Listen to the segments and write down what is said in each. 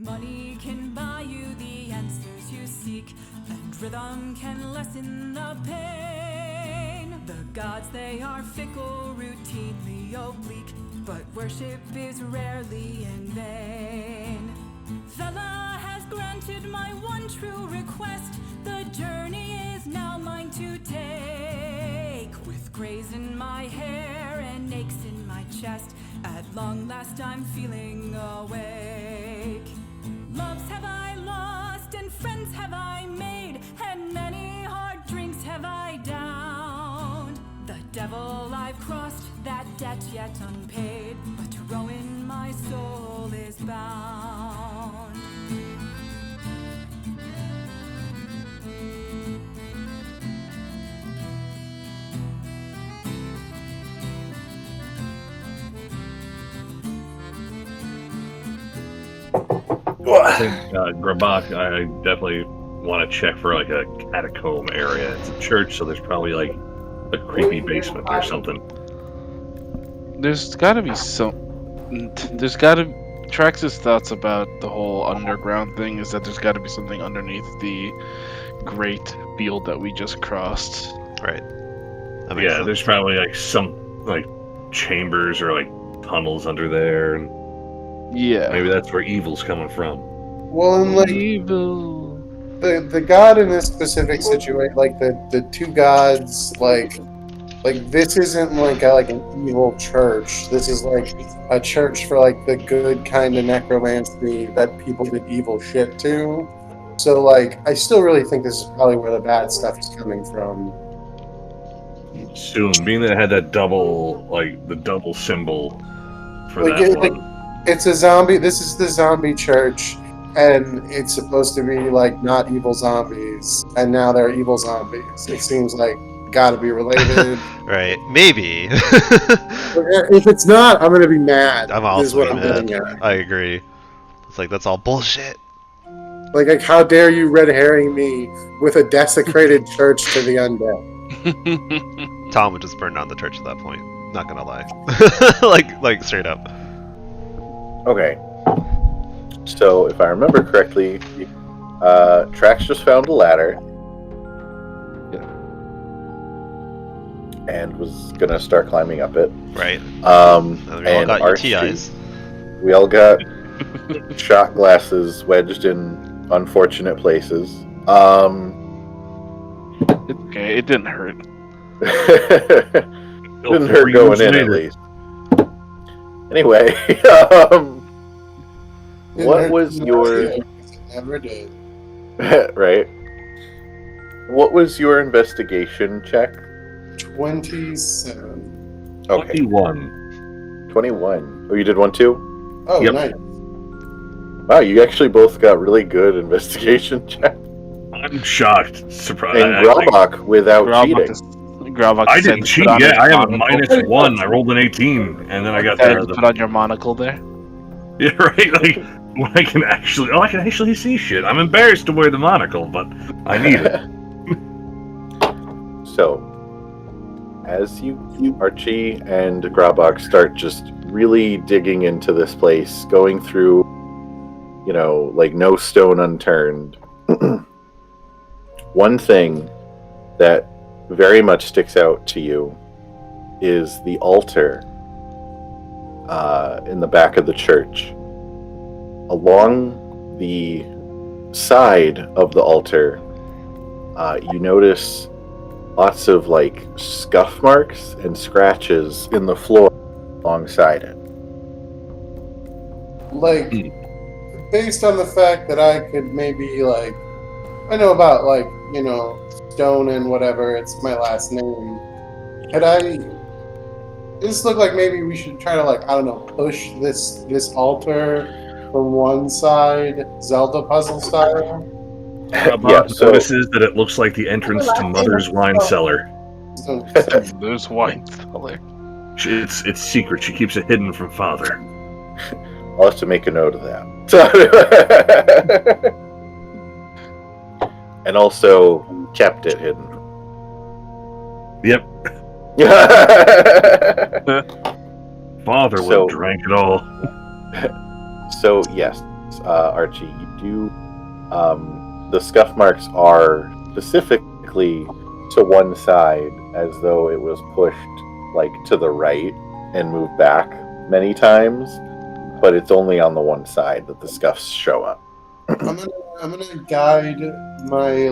Money can buy you the answers you seek, and rhythm can lessen the pain. The gods, they are fickle, routinely oblique, but worship is rarely in vain. Thella has granted my one true request. The journey is now mine to take. With grays in my hair and aches in my chest, at long last I'm feeling awake. Loves have I lost, and friends have I made, and many hard drinks have I downed. The devil I've crossed, that debt yet unpaid, but to Rowan my soul is bound. I think Grabak, I definitely want to check for like a catacomb area. It's a church, so there's probably like a creepy basement or something. There's gotta be some. Trax's thoughts about the whole underground thing is that there's gotta be something underneath the great field that we just crossed. Right. Yeah, there's probably like some like chambers or like tunnels under there, and Yeah. maybe that's where evil's coming from. Well, and like Evil. the god in this specific situation, like the two gods, like this isn't like an evil church. This is like a church for like the good kind of necromancy that people did evil shit to. So like, I still really think this is probably where the bad stuff is coming from. Soon, being that it had that double, like the double symbol for Like, that one. It's a zombie. This is the zombie church, and it's supposed to be like not evil zombies, and now they're evil zombies. It seems like gotta be related. Right. Maybe. If it's not, I'm gonna be mad. I'm also is what I'm mad. getting at. I agree. It's like, that's all bullshit. Like, how dare you red herring me with a desecrated church to the undead? Tom would just burn down the church at that point. Not gonna lie. like straight up. Okay. So, if I remember correctly, Trax just found a ladder. Yeah. And was gonna start climbing up it. Right. We all And got your Archie, TIs. we all got shot glasses wedged in unfortunate places. Okay, it didn't hurt. Didn't hurt going in, at least. Anyway, what was your... Never did. Right. What was your investigation check? 27. Okay. 21. 21. Oh, you did one too? Oh, Yep. nice. Wow, you actually both got really good investigation checks. I'm shocked. Surprised. And Grobak without cheating. I didn't cheat yet. I have a -1. I rolled an 18, and then I got to put on your monocle there. Yeah, right. Like when I can actually see shit. I'm embarrassed to wear the monocle, but I need it. So, as you Archie and Grobak start just really digging into this place, going through, like no stone unturned. One thing that very much sticks out to you is the altar in the back of the church. Along the side of the altar, you notice lots of like scuff marks and scratches in the floor alongside it. Like, based on the fact that I could maybe, like, I know about, like, Stone and whatever, it's my last name. Could I... This look like maybe we should try to, like, I don't know, push this altar from one side, Zelda puzzle style? Yeah, so notices that it looks like the entrance to Mother's wine cellar. There's wine cellar. It's secret. She keeps it hidden from Father. I'll have to make a note of that. And also kept it hidden. Yep. Father would have drank it all. So, yes, Archie, you do. The scuff marks are specifically to one side, as though it was pushed like to the right and moved back many times, but it's only on the one side that the scuffs show up. I'm gonna guide my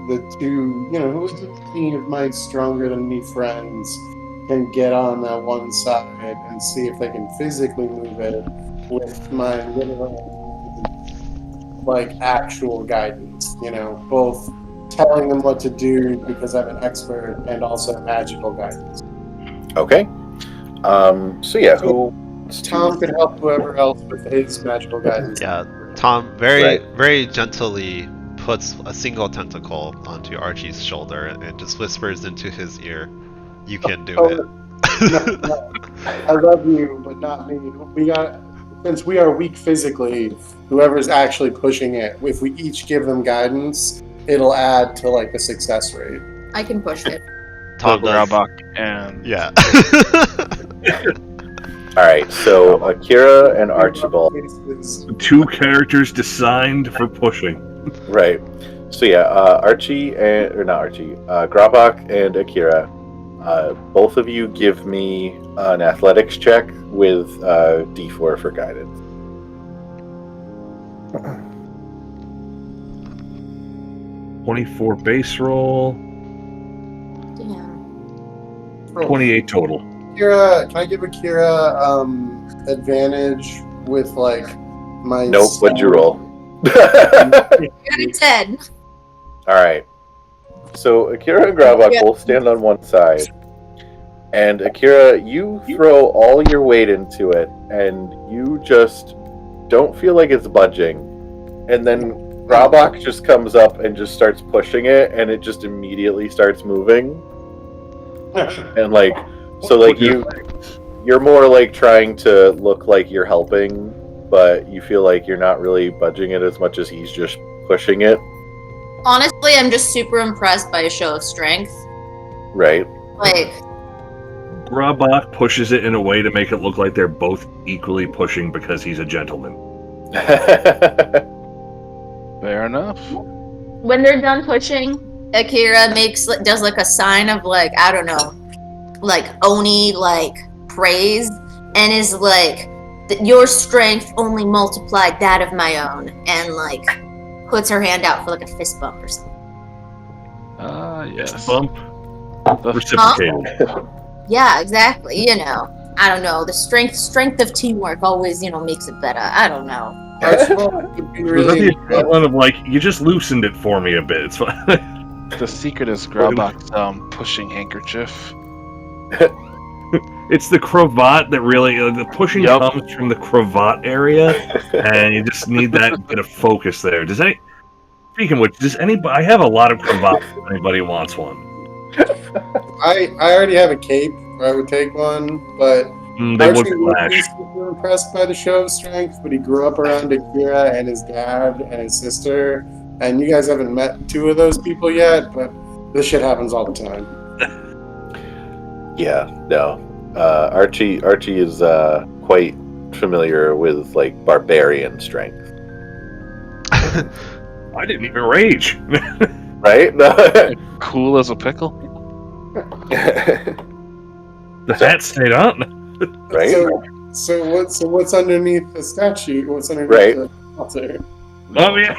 the two, who is any of my stronger than me friends can get on that one side and see if they can physically move it with my literal actual guidance. Both telling them what to do because I'm an expert and also magical guidance. Okay. So yeah, who? Tom can help whoever else with his magical guidance. Yeah, Tom very gently puts a single tentacle onto Archie's shoulder and just whispers into his ear, "You can do it." No. I love you, but not me. Since we are weak physically, whoever's actually pushing it, if we each give them guidance, it'll add to the success rate. I can push it. Tom does. Grabak and Yeah. All right, so Akira and Archibald. Two characters designed for pushing. Right. So yeah, Grabak and Akira. Both of you give me an athletics check with D4 for guidance. 24 base roll, Damn. 28 total. Akira, can I give Akira advantage with my? Nope. What'd you roll? Got a 10. All right. So Akira and Grabak both stand on one side, and Akira, you throw all your weight into it, and you just don't feel like it's budging. And then Grabak just comes up and just starts pushing it, and it just immediately starts moving. And you're more trying to look like you're helping, but you feel like you're not really budging it as much as he's just pushing it. Honestly, I'm just super impressed by a show of strength. Right. Grabak pushes it in a way to make it look like they're both equally pushing because he's a gentleman. fair enough. When they're done pushing, Akira does a sign of I don't know, Oni praise, and is your strength only multiplied that of my own, and puts her hand out for a fist bump or something. Yes. Bump. Reciprocated. Yeah, exactly. I don't know. The strength of teamwork always, makes it better. I don't know. Would be really One of you just loosened it for me a bit. It's fine. The secret is Grabak's pushing handkerchief. It's the cravat that really the pushing comes from the cravat area, and you just need that bit of focus there. Speaking of which, does anybody? I have a lot of cravats. If anybody wants one? I already have a cape. I would take one, but They Archie would would flash. be super impressed by the show of strength, but he grew up around Akira and his dad and his sister, and you guys haven't met two of those people yet, but this shit happens all the time. Yeah, no. Archie is quite familiar with barbarian strength. I didn't even rage. Right? No. Cool as a pickle. The hat stayed on. Right? So what's underneath the statue? What's underneath Right. the altar? Oh yeah,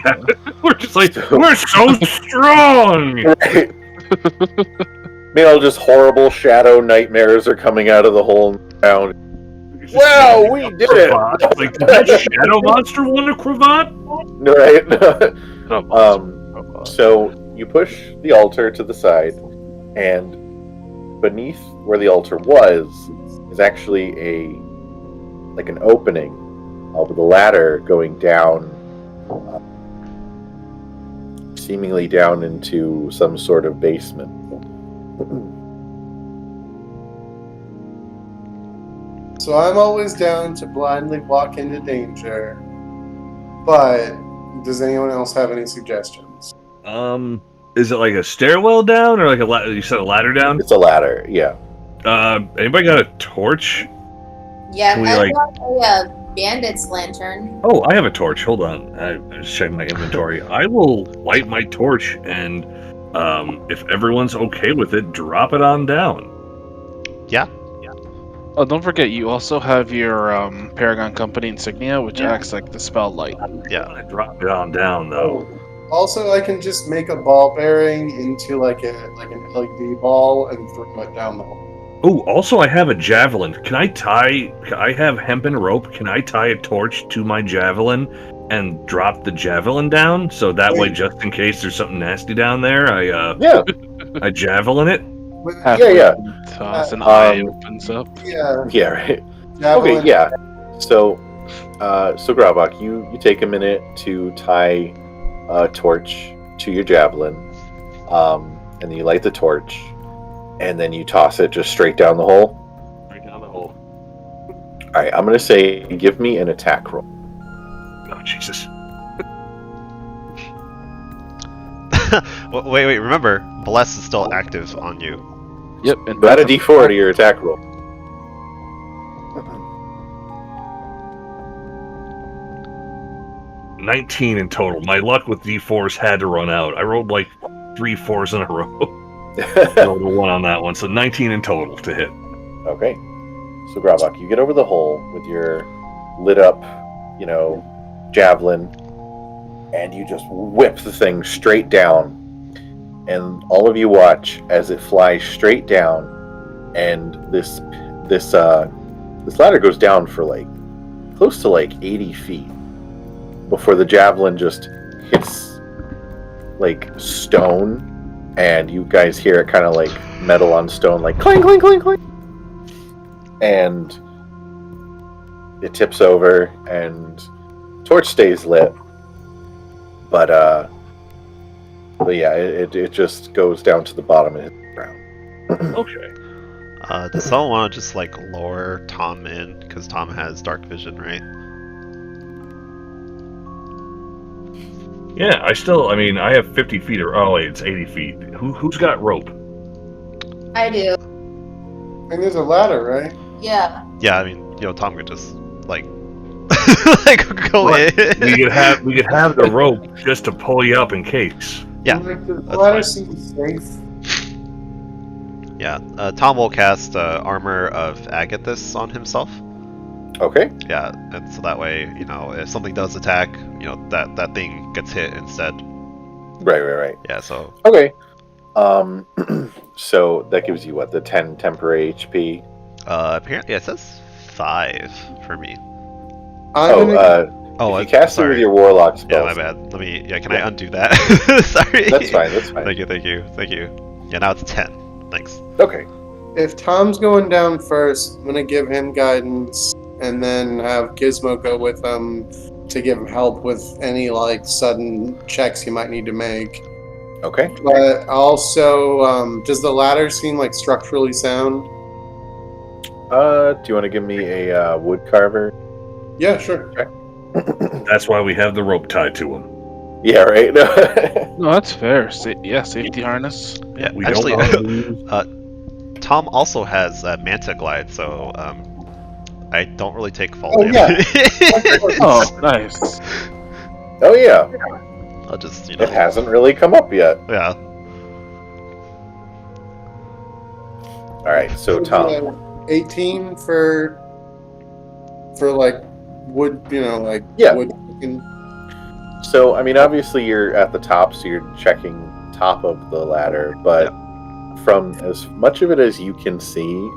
we're just we're so strong. Right. Just horrible shadow nightmares are coming out of the hole in the ground. Wow, we did it! Did that shadow monster want a cravat? Right? So you push the altar to the side, and beneath where the altar was is actually an opening with a ladder going down, seemingly down into some sort of basement. So I'm always down to blindly walk into danger, but does anyone else have any suggestions? Is it a stairwell down or you said a ladder down? It's a ladder, yeah. Anybody got a torch? Yeah, Can we, I've got bandit's lantern. Oh, I have a torch. Hold on. I was checking my inventory. I will light my torch, and if everyone's okay with it, drop it on down. Yeah. Oh, don't forget, you also have your Paragon Company insignia, which acts like the spell light. Yeah. I drop it on down, though. Also, I can just make a ball bearing into like an LED ball and throw it down the hole. Oh, also, I have a javelin. I have hempen rope. Can I tie a torch to my javelin and drop the javelin down? So that way, just in case there's something nasty down there, Yeah. I javelin it. Yeah. Toss an eye opens up. Yeah. Yeah, right. Javelin. Okay, yeah. So Grabak, you take a minute to tie a torch to your javelin, and then you light the torch, and then you toss it just straight down the hole. Right down the hole. All right, I'm gonna say, give me an attack roll. Oh, Jesus. Wait. Remember, Bless is still active on you. Yep. And Add a D4 to your attack roll. $19 in total. My luck with D4s had to run out. I rolled like 3 4s in a row. Rolled a 1 on that one, so 19 in total to hit. Okay. So Grabak, you get over the hole with your lit up, javelin, and you just whip the thing straight down. And all of you watch as it flies straight down, and this ladder goes down for like close to like 80 feet before the javelin just hits like stone. And you guys hear it kind of like metal on stone, like clink, clink, clink, clink. And it tips over, and torch stays lit. But yeah, it just goes down to the bottom and hits the ground. Okay. Does someone want to just like lure Tom in? Because Tom has dark vision, right? Yeah, I have 50 feet, it's 80 feet. Who's got rope? I do. And there's a ladder, right? Yeah. Yeah, Tom could just like go in. We could have the rope just to pull you up in case. Yeah, Like, the that's ladder fine. seems safe. Yeah, Tom will cast Armor of Agathis on himself. Okay. Yeah, and so that way, if something does attack, that thing gets hit instead. Right. Yeah, so Okay. So that gives you what, the 10 temporary HP? apparently it says 5 for me. I'm gonna If you cast it with your warlock spell. Yeah, my bad. Can I undo that? Sorry. That's fine. Thank you. Yeah, now it's 10. Thanks. Okay. If Tom's going down first, I'm gonna give him guidance, and then have Gizmo go with him to give him help with any like sudden checks he might need to make. Okay. But also, does the ladder seem like structurally sound? Do you want to give me a wood carver? Yeah, sure. That's why we have the rope tied to him. Yeah, right. No, that's fair. Safety harness. Yeah, We actually, don't want to lose. Tom also has Manta Glide, so I don't really take fall Oh, damage. Oh, nice. Oh yeah, I'll just, it hasn't really come up yet. Yeah. All right, so Tom. 18 for like wood, Yeah. wood. So obviously you're at the top, so you're checking top of the ladder, but from as much of it as you can see,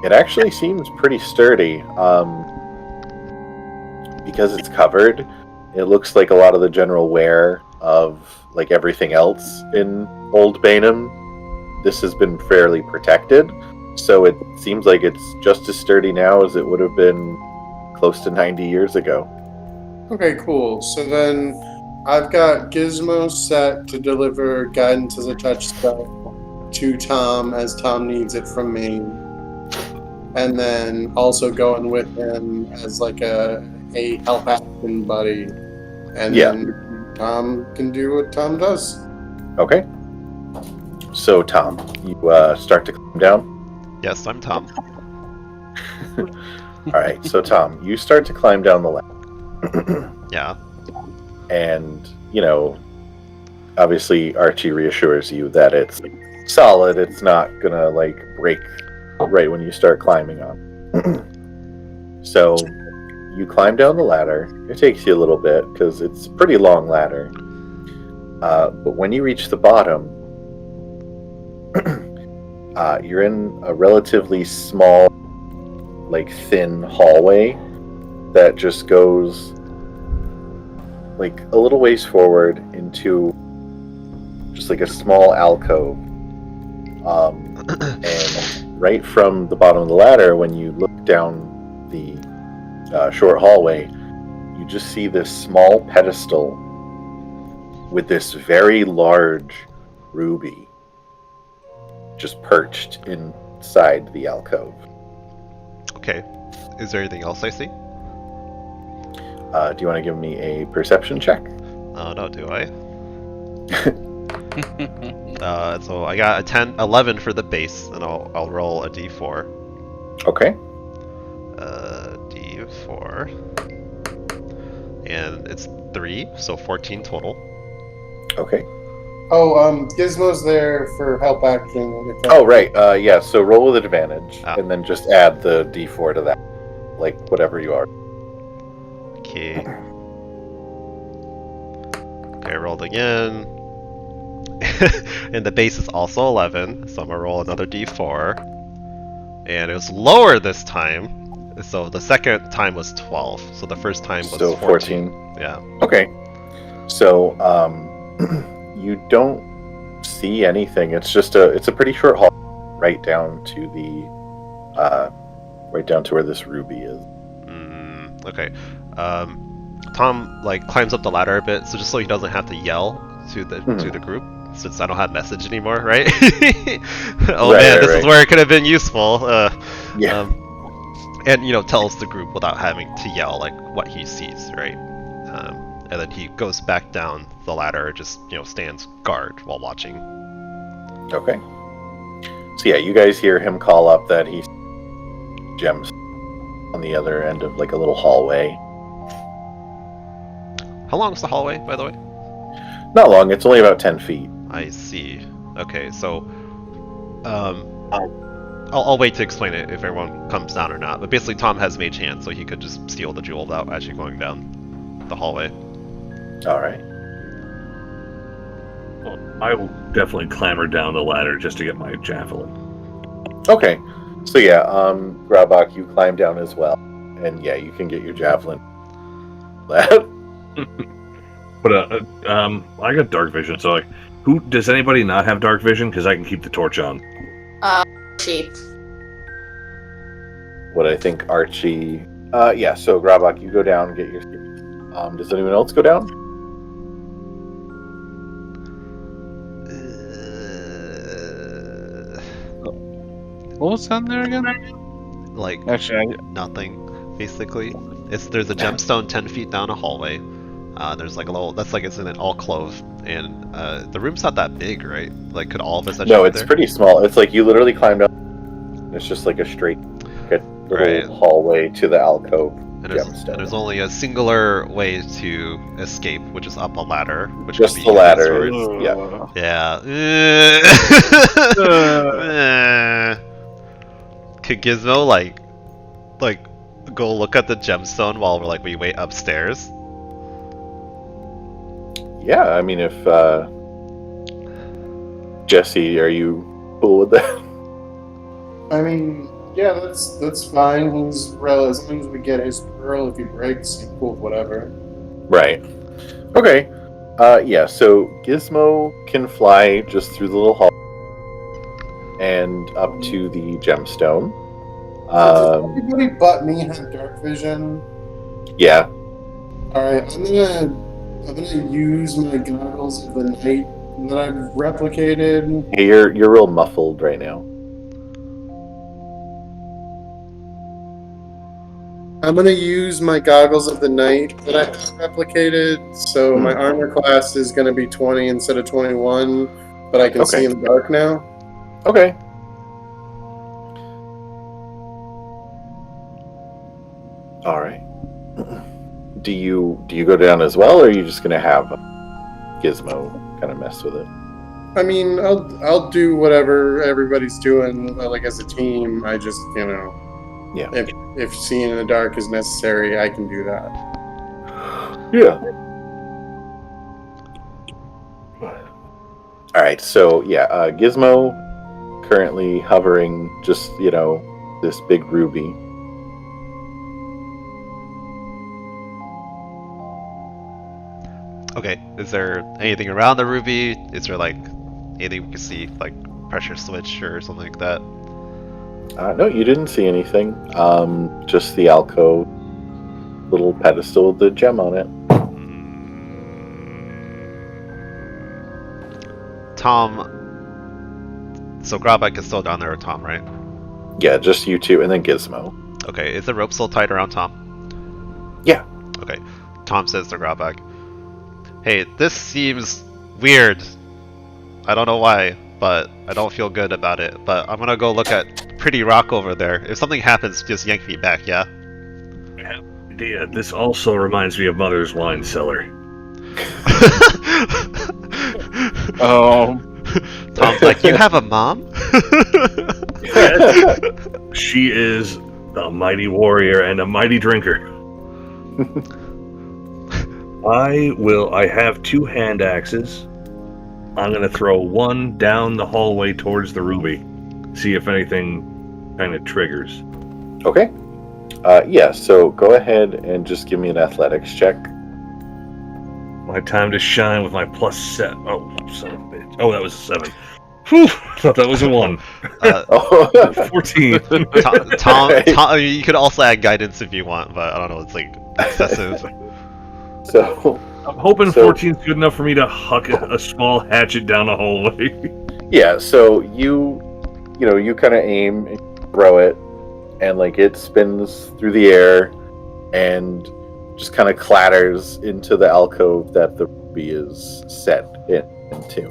it actually seems pretty sturdy. Because it's covered, it looks like a lot of the general wear of like everything else in Old Bainham. This has been fairly protected, so it seems like it's just as sturdy now as it would have been close to 90 years ago. Okay, cool. So then I've got Gizmo set to deliver guidance as a touch spell to Tom as Tom needs it from me. And then also going with him as like a help action buddy. And then Tom can do what Tom does. Okay. So Tom, you start to climb down. Yes, I'm Tom. All right, so Tom, you start to climb down the ladder. Yeah. And, obviously Archie reassures you that it's solid. It's not gonna, break right when you start climbing up. So you climb down the ladder. It takes you a little bit because it's a pretty long ladder. But when you reach the bottom, you're in a relatively small, thin hallway that just goes a little ways forward into just a small alcove. And right from the bottom of the ladder, when you look down the short hallway, you just see this small pedestal with this very large ruby just perched inside the alcove. Okay. Is there anything else I see? Do you want to give me a perception check? Oh no, do I? So I got a 11 for the base, and I'll roll a d4. Okay. D4. And it's 3, so 14 total. Okay. Oh, Gizmo's there for help action. Oh, right. Yeah, so roll with advantage, Ah. and then just add the d4 to that. Whatever you are. Okay. Okay, I rolled again. And the base is also 11, so I'm gonna roll another d4. And it was lower this time, so the second time was 12, so the first time was So 14. Yeah. Okay. So, you don't see anything. It's a pretty short hall right down to where this ruby is. Okay. Tom climbs up the ladder a bit, so just so he doesn't have to yell to the group, since I don't have message anymore, right? This is where it could have been useful. Yeah. And tells the group without having to yell what he sees, right? And then he goes back down the ladder, just stands guard while watching. Okay. So yeah, you guys hear him call up that he gems on the other end of a little hallway. How long is the hallway, by the way? Not long. It's only about 10 feet. I see. Okay, so I'll wait to explain it if everyone comes down or not. But basically, Tom has mage hand, so he could just steal the jewel without actually going down the hallway. All right. Well, I will definitely clamber down the ladder just to get my javelin. Okay. So yeah, Grabak, you climb down as well, and yeah, you can get your javelin. But I got dark vision, so who does anybody not have dark vision? Because I can keep the torch on. Sheep. What I think Archie. Yeah. So Grabak, you go down and get your. Does anyone else go down? What was down there again? Actually, Nothing, basically. There's a gemstone 10 feet down a hallway. There's a little, it's in an alcove, and the room's not that big, right? Could all of us actually No, get it's there? pretty small. It's you literally climbed up. It's just a straight little hallway to the alcove. And there's only a singular way to escape, which is up a ladder. Which Just could be the ladder. used Yeah. Yeah. Could Gizmo go look at the gemstone while we wait upstairs? Yeah, I mean, if Jesse, are you cool with that? I mean, yeah, that's fine. As long as we get his pearl, if he breaks, he's cool with whatever. Right. Okay. Yeah. So Gizmo can fly just through the little hall and up to the gemstone. Does everybody but me have dark vision? Yeah. All right, I'm gonna use my goggles of the night that I've replicated. Hey, you're real muffled right now. I'm gonna use my goggles of the night that I have replicated, so my armor class is gonna be 20 instead of 21, but I can see in the dark now. Okay. All right. Do you go down as well, or are you just gonna have Gizmo kind of mess with it? I mean, I'll do whatever everybody's doing, like as a team. I just, Yeah. If seeing in the dark is necessary, I can do that. Yeah. All right. So yeah, Gizmo currently hovering just this big ruby. Okay, is there anything around the ruby? Is there like anything we can see, like pressure switch or something like that? No, you didn't see anything. Just the alcove, little pedestal with the gem on it. Tom. So Grabak is still down there with Tom, right? Yeah, just you two, and then Gizmo. Okay, is the rope still tied around Tom? Yeah. Okay. Tom says to Grabak, "Hey, this seems weird. I don't know why, but I don't feel good about it. But I'm gonna go look at Pretty Rock over there. If something happens, just yank me back, yeah?" I have an idea. This also reminds me of Mother's wine cellar. Tom's like, "You have a mom?" Yes. She is a mighty warrior and a mighty drinker. I have 2 hand axes. I'm going to throw one down the hallway towards the ruby. See if anything kind of triggers. Okay. Yeah, so go ahead and just give me an athletics check. My time to shine with my +7. Oh, son of a bitch. Oh, that was a 7. Whew, thought that was a 1. 14. Tom, you could also add guidance if you want, but I don't know, it's like excessive. So I'm hoping 14 is good enough for me to huck a small hatchet down the hallway. Yeah, so you kind of aim and throw it, and like it spins through the air and just kind of clatters into the alcove that the ruby is set into.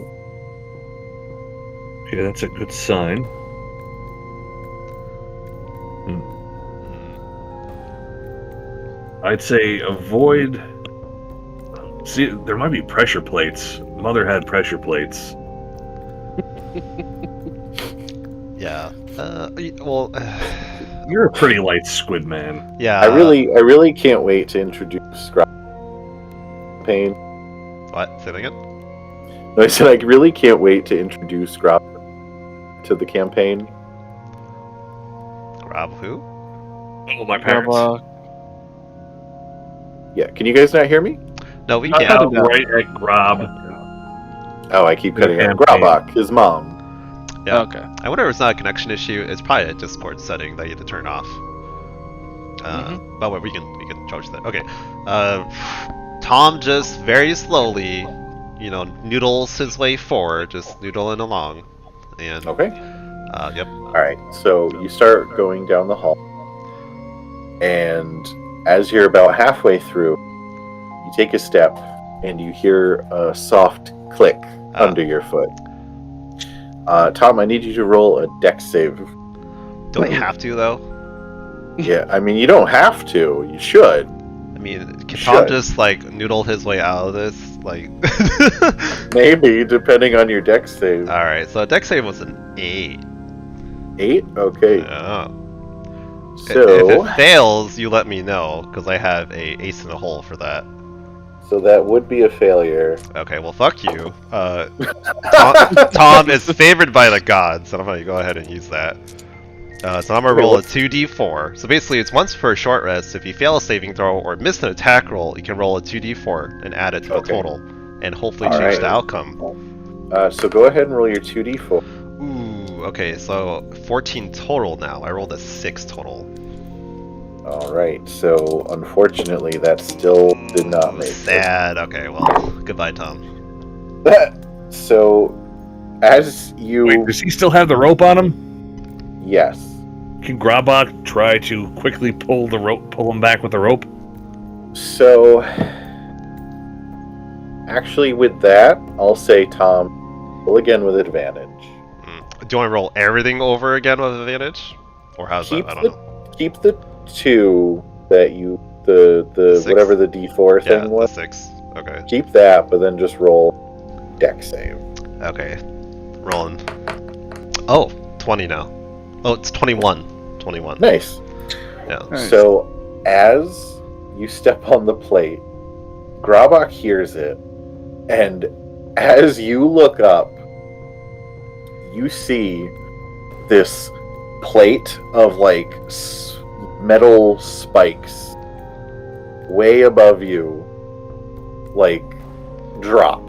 Okay, that's a good sign. I'd say avoid... See, there might be pressure plates. Mother had pressure plates. Yeah. Well... You're a pretty light squid man. Yeah. I really can't wait to introduce Pain. What? Say that again? No, I said I really can't wait to introduce Grab to the campaign. Grab who? Oh, my parents. Yeah, can you guys not hear me? No, we Cut can't. out right at Grob. Oh, I keep cutting out. Campaign. Grabak, his mom. Yeah. Okay. I wonder if it's not a connection issue. It's probably a Discord setting that you have to turn off. But wait, we can charge that. Okay. Tom just very slowly, noodles his way forward, just noodling along. And Okay. Yep. Alright, so you start going down the hall, and as you're about halfway through, you take a step, and you hear a soft click under your foot. Tom, I need you to roll a dex save. Do I have to, though? Yeah, I mean, you don't have to. You should. I mean, can Tom just, noodle his way out of this? Maybe, depending on your dex save. Alright, so dex save was an 8. 8? Okay. Oh. So, If it fails, you let me know, because I have a ace in the hole for that. so that would be a failure. Okay, well, fuck you. Tom is favored by the gods, so I'm going to go ahead and use that. So I'm going to roll a 2d4. So basically, it's once per short rest. If you fail a saving throw or miss an attack roll, you can roll a 2d4 and add it to the total, and hopefully change the outcome. So go ahead and roll your 2d4. Ooh, okay, so 14 total now. I rolled a 6 total. Alright, so unfortunately that still did not make it. Sad. Okay, well, goodbye, Tom. So, as you... Wait, does he still have the rope on him? Yes. Can Grabak try to quickly pull him back with the rope? So, actually with that, I'll say Tom, roll again with advantage. Do I roll everything over again with advantage? Or how's that? I don't know. Keep the 2 that you the Six? whatever the D4 Yeah, thing the was. 6. Okay. Keep that, but then just roll deck save. Okay. Rolling. Oh, 20 now. Oh, it's 21. 21. Nice. Yeah. Nice. So as you step on the plate, Grabak hears it, and as you look up, you see this plate of like metal spikes way above you, like drop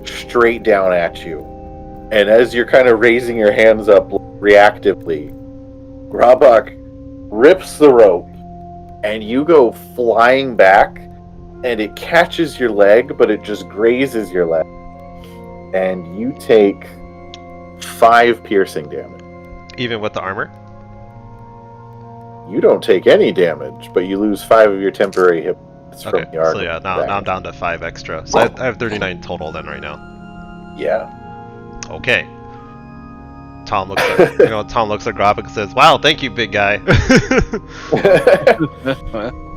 straight down at you. And as you're kind of raising your hands up reactively, Grabak rips the rope and you go flying back, and it catches your leg, but it just grazes your leg. And you take 5 piercing damage. Even with the armor? You don't take any damage, but you lose 5 of your temporary hit points from Okay, the armor. so yeah, now I'm down to 5 extra. So I have 39 total then right now. Yeah. Okay. Tom looks at Tom looks at Graphic and says, "Wow, thank you, big guy."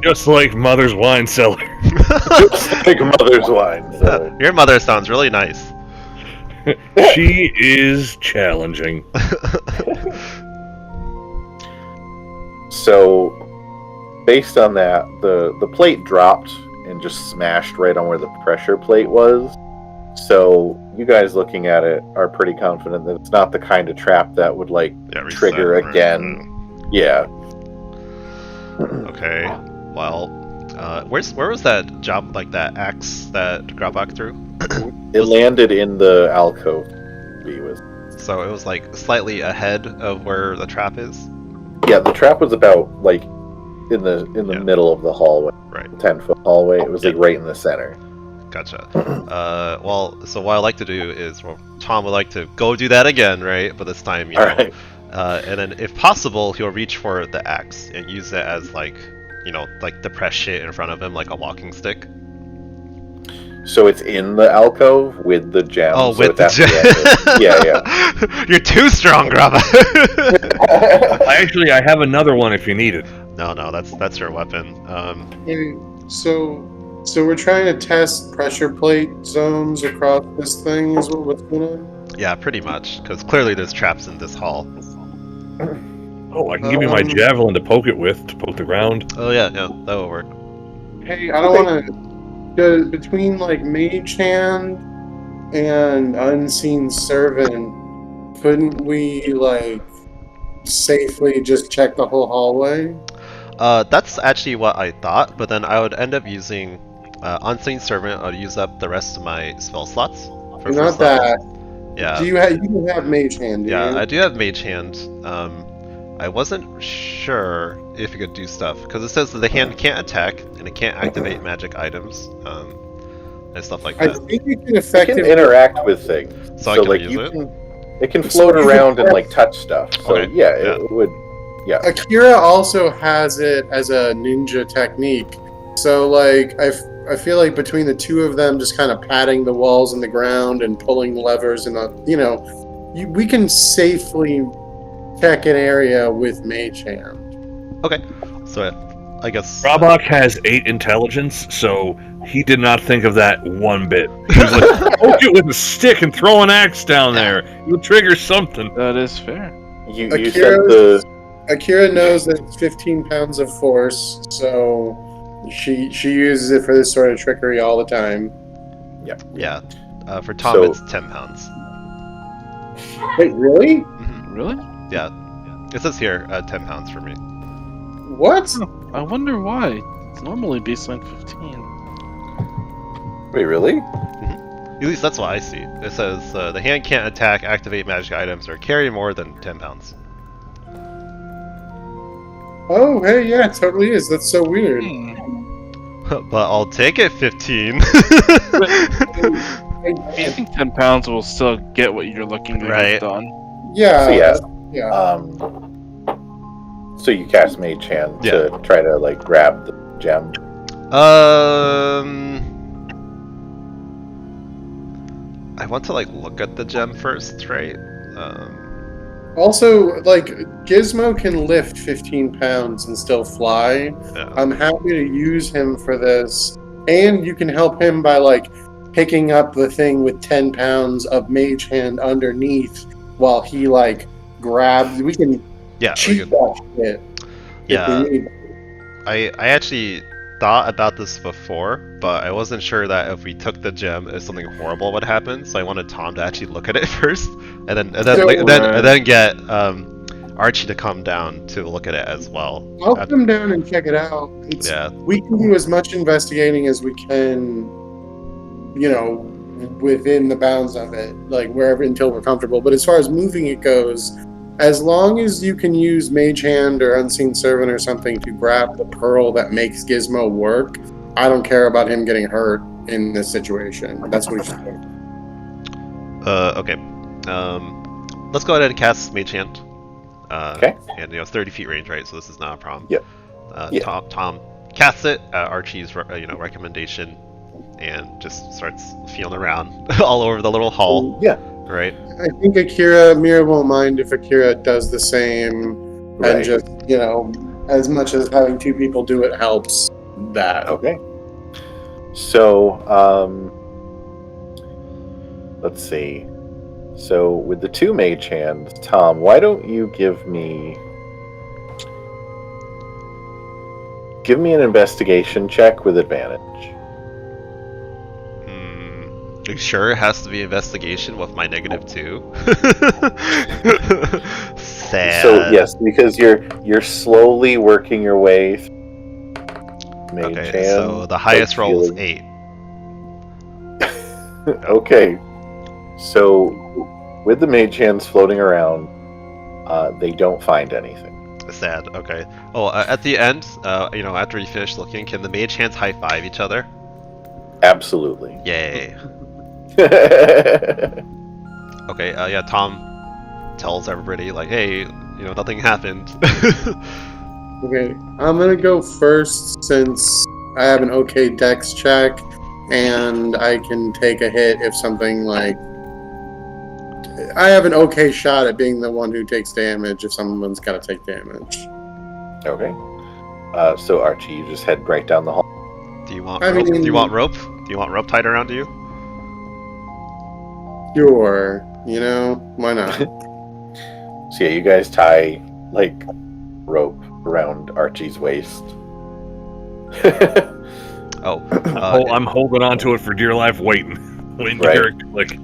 Just like Mother's wine cellar. Like Mother's wine. So. Your mother sounds really nice. She is challenging. So, based on that, the plate dropped and just smashed right on where the pressure plate was. So, you guys looking at it are pretty confident that it's not the kind of trap that would, like, reset, trigger right? again. Yeah. Okay. Well, where was that job, like that axe that Grabak threw? It landed in the alcove. So it was like slightly ahead of where the trap is. Yeah, the trap was about like in the middle of the hallway. Right. 10-foot hallway. It was like right in the center. Gotcha. Well, so what I like to do is, well, Tom would like to go do that again, right? But this time, you know, Alright. And then if possible, he'll reach for the axe and use it as like, you know, like the press shit in front of him, like a walking stick. So it's in the alcove with the gem. Oh, so with the it's at gem. end. Yeah. You're too strong, Graba. Actually, I have another one if you need it. No, that's your weapon. So we're trying to test pressure plate zones across this thing. Is what's going on? Yeah, pretty much, because clearly there's traps in this hall. Oh, I can give you my javelin to poke it with, to poke the ground. Oh yeah, that will work. Hey, I don't want to. Between like Mage Hand and Unseen Servant, couldn't we like safely just check the whole hallway? That's actually what I thought, but then I would end up using Unseen Servant. I'd use up the rest of my spell slots. For Not first level. that. Yeah. You don't have Mage Hand, do you? Yeah, I do have Mage Hand. I wasn't sure if it could do stuff because it says that the hand can't attack and it can't activate magic items, and stuff like I that. think you can It can effectively interact with things. So I can like use you it? can, it can float around and like touch stuff. So Okay, yeah, yeah. it would. Yeah. Akira also has it as a ninja technique. So like I feel like between the two of them just kind of patting the walls and the ground and pulling levers and we can safely check an area with Mage Hand. Okay, so I guess. Grabak has 8 intelligence, so he did not think of that one bit. He was like, poke it with a stick and throw an axe down there. You'll trigger something. That is fair. You said Akira knows that it's 15 pounds of force, so she uses it for this sort of trickery all the time. Yeah. For Tom, So- it's 10 pounds. Wait, really? Really? Yeah. It says here 10 pounds for me. What? I wonder why. It's normally baseline 15. Wait, really? At least that's what I see. It says the hand can't attack, activate magic items, or carry more than 10 pounds. Oh, hey, yeah, it totally is. That's so weird. But I'll take it 15. I think 10 pounds will still get what you're looking to Right. get done. Yeah. So, yeah. Yeah. So you cast Mage Hand Yeah. to try to like grab the gem. I want to like look at the gem first, right? Also, like, Gizmo can lift 15 pounds and still fly. Yeah. I'm happy to use him for this. And you can help him by, like, picking up the thing with 10 pounds of Mage Hand underneath while he, like, grabs. We can Yeah, cheat that shit if we yeah. need. I actually thought about this before, but I wasn't sure that if we took the gem, if something horrible would happen. So I wanted Tom to actually look at it first, and then get Archie to come down to look at it as well. I'll come down and check it out. Yeah. We can do as much investigating as we can, you know, within the bounds of it, like wherever until we're comfortable. But as far as moving it goes, as long as you can use Mage Hand or Unseen Servant or something to grab the pearl that makes Gizmo work, I don't care about him getting hurt in this situation. That's what we should do. Okay. Let's go ahead and cast Mage Hand. Okay. And it's 30 feet range, right? So this is not a problem. Yep. Yeah. Tom casts it at Archie's recommendation, and just starts feeling around all over the little hall. Yeah. Right. I think Mira won't mind if Akira does the same, Right. and just, you know, as much as having two people do it helps that. Okay. So, let's see. So, with the two Mage Hands, Tom, why don't you give me an investigation check with advantage? You sure it has to be investigation with my -2? Sad. So yes, because you're slowly working your way through Mage Okay, Hand, so the highest like roll is feeling- 8. Okay. So with the Mage Hands floating around, they don't find anything. Sad. Okay. Oh, at the end, after you finish looking, can the mage hands high five each other? Absolutely. Yay. Okay. Yeah. Tom tells everybody like, hey, nothing happened. Okay, I'm gonna go first since I have an okay dex check, and I can take a hit if something like. I have an okay shot at being the one who takes damage if someone's gotta take damage. Okay. So Archie, you just head right down the hall. Do you want I rope? mean- Do you want rope? Do you want rope tied around you? Sure, why not? So yeah, you guys tie like rope around Archie's waist. Oh. I'm holding on to it for dear life, waiting to hear it click.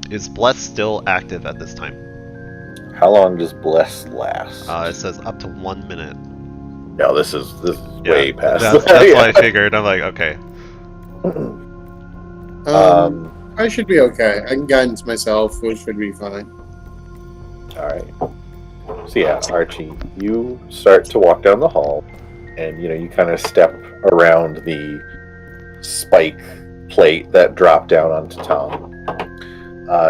Is Bless still active at this time? How long does Bless last? It says up to 1 minute. No, this is way past. That's what I figured. I'm like, okay. I should be okay. I can guidance myself, which should be fine. All right. So yeah, Archie, you start to walk down the hall, and you kind of step around the spike plate that dropped down onto Tom.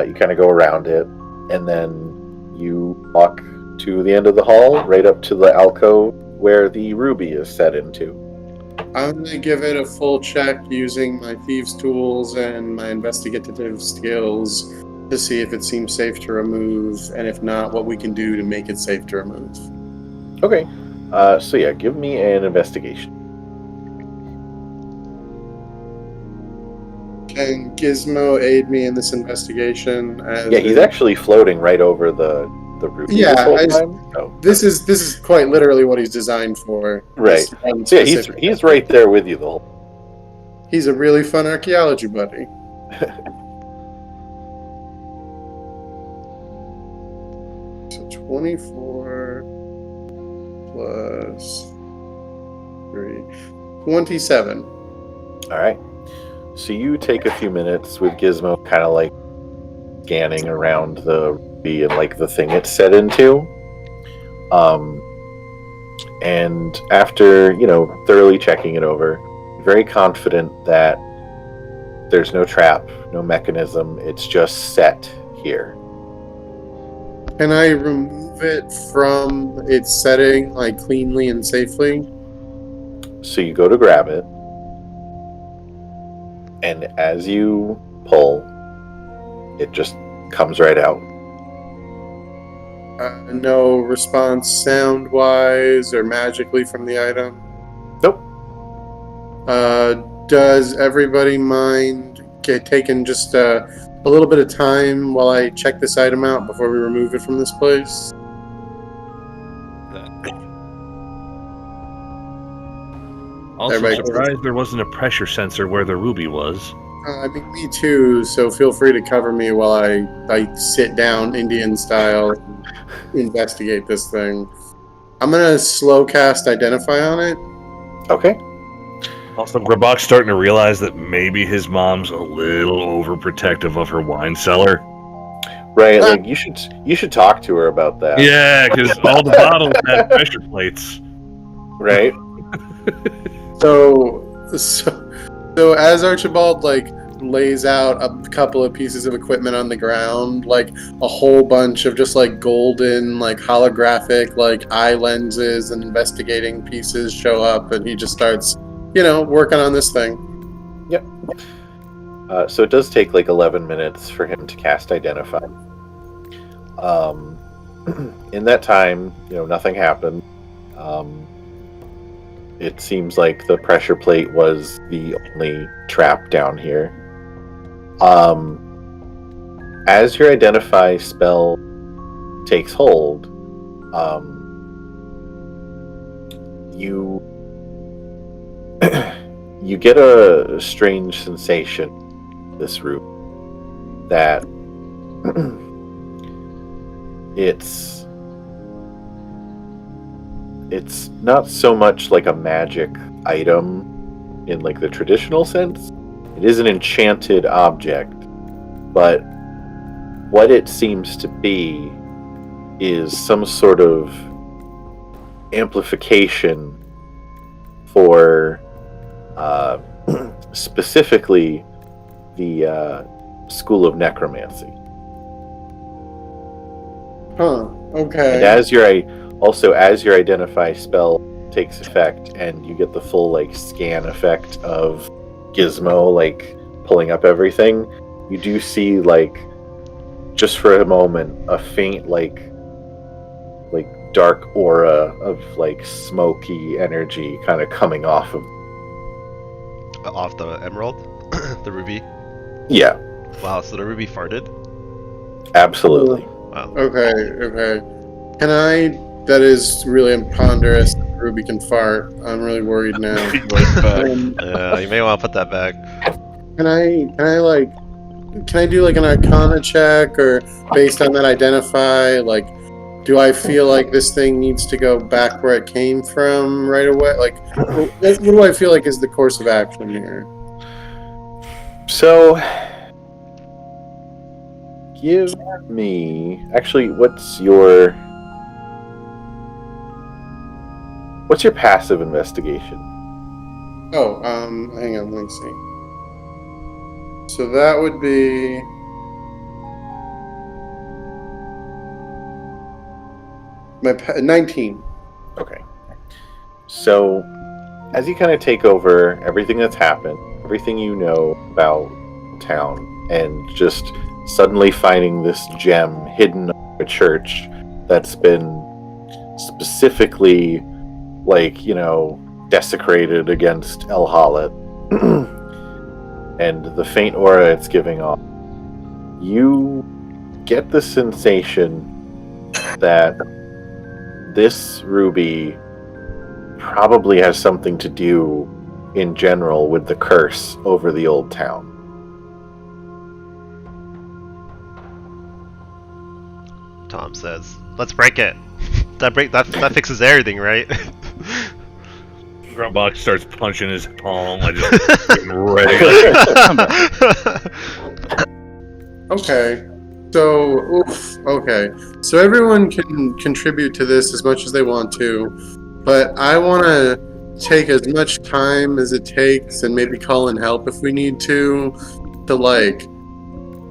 You kind of go around it, and then you walk to the end of the hall, right up to the alcove where the ruby is set into. I'm going to give it a full check using my thieves' tools and my investigative skills to see if it seems safe to remove, and if not, what we can do to make it safe to remove. Okay. So yeah, give me an investigation. Can Gizmo aid me in this investigation? Yeah, he's actually floating right over the ruby. Yeah, this whole time. Oh. This is quite literally what he's designed for. Right. So yeah, he's right there with you the whole. He's a really fun archaeology buddy. So 24 plus 3, 27. All right. So you take a few minutes with Gizmo, kind of like scanning around the ruby and like the thing it's set into. And after thoroughly checking it over, very confident that there's no trap, no mechanism. It's just set here. Can I remove it from its setting, like cleanly and safely? So you go to grab it, and as you pull, it just comes right out. No response sound-wise or magically from the item? Nope. Does everybody mind taking just a little bit of time while I check this item out before we remove it from this place? Also Everybody- surprised there wasn't a pressure sensor where the ruby was. I mean, me too, so feel free to cover me while I sit down Indian style and investigate this thing. I'm going to slow cast Identify on it. Okay. Also, Grabok's starting to realize that maybe his mom's a little overprotective of her wine cellar. Right, like you should talk to her about that. Yeah, because all the bottles had pressure plates. Right? So as Archibald lays out a couple of pieces of equipment on the ground, a whole bunch of just golden holographic eye lenses and investigating pieces show up, and he just starts working on this thing. Yep. So it does take 11 minutes for him to cast Identify. In that time, nothing happened. It seems like the pressure plate was the only trap down here. As your Identify spell takes hold, you you get a strange sensation in this room that it's not so much like a magic item in the traditional sense. It is an enchanted object, but what it seems to be is some sort of amplification for specifically the School of Necromancy. Huh. Okay. And as your Identify spell takes effect, and you get the full scan effect of Gizmo pulling up everything, you do see just for a moment a faint dark aura of smoky energy kind of coming off of the emerald, the ruby. Yeah, Wow, so the ruby farted. absolutely. Wow. Okay. Can I? That is really ponderous. Ruby can fart. I'm really worried now. You may want to put that back. Can I do an Arcana check, or based on that Identify? Do I feel like this thing needs to go back where it came from right away? What do I feel like is the course of action here? So, give me. Actually, what's your passive investigation? Oh, hang on, let me see. So that would be. My 19. Okay. So, as you kind of take over everything that's happened, everything you know about town, and just suddenly finding this gem hidden in a church that's been specifically, desecrated against El Halet, and the faint aura it's giving off, you get the sensation that this ruby probably has something to do in general with the curse over the old town. Tom says, "Let's break it. That fixes everything, right?" Grabok starts punching his palm, just getting ready. Okay. So everyone can contribute to this as much as they want to, but I want to take as much time as it takes, and maybe call in help if we need to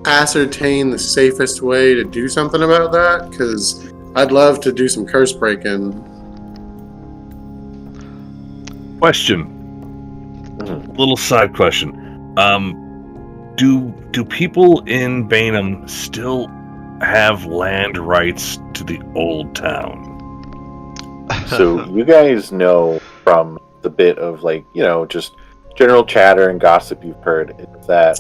ascertain the safest way to do something about that, because I'd love to do some curse breaking. Question. Little side question. Do people in Bainham still have land rights to the old town? So you guys know from the bit of just general chatter and gossip you've heard, it's that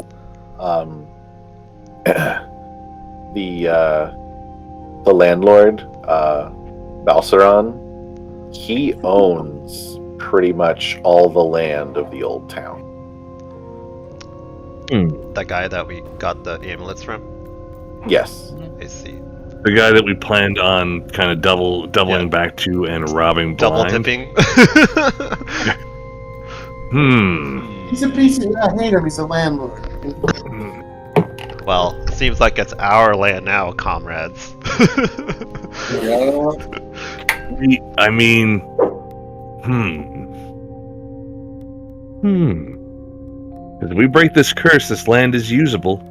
the landlord, Balsaron, he owns pretty much all the land of the old town. That guy that we got the amulets from? Yes. I see. The guy that we planned on kind of doubling back to and robbing Double blind? dipping. He's a piece of. I hate him. He's a landlord. Well, seems like it's our land now, comrades. Yeah. I mean, If we break this curse, this land is usable.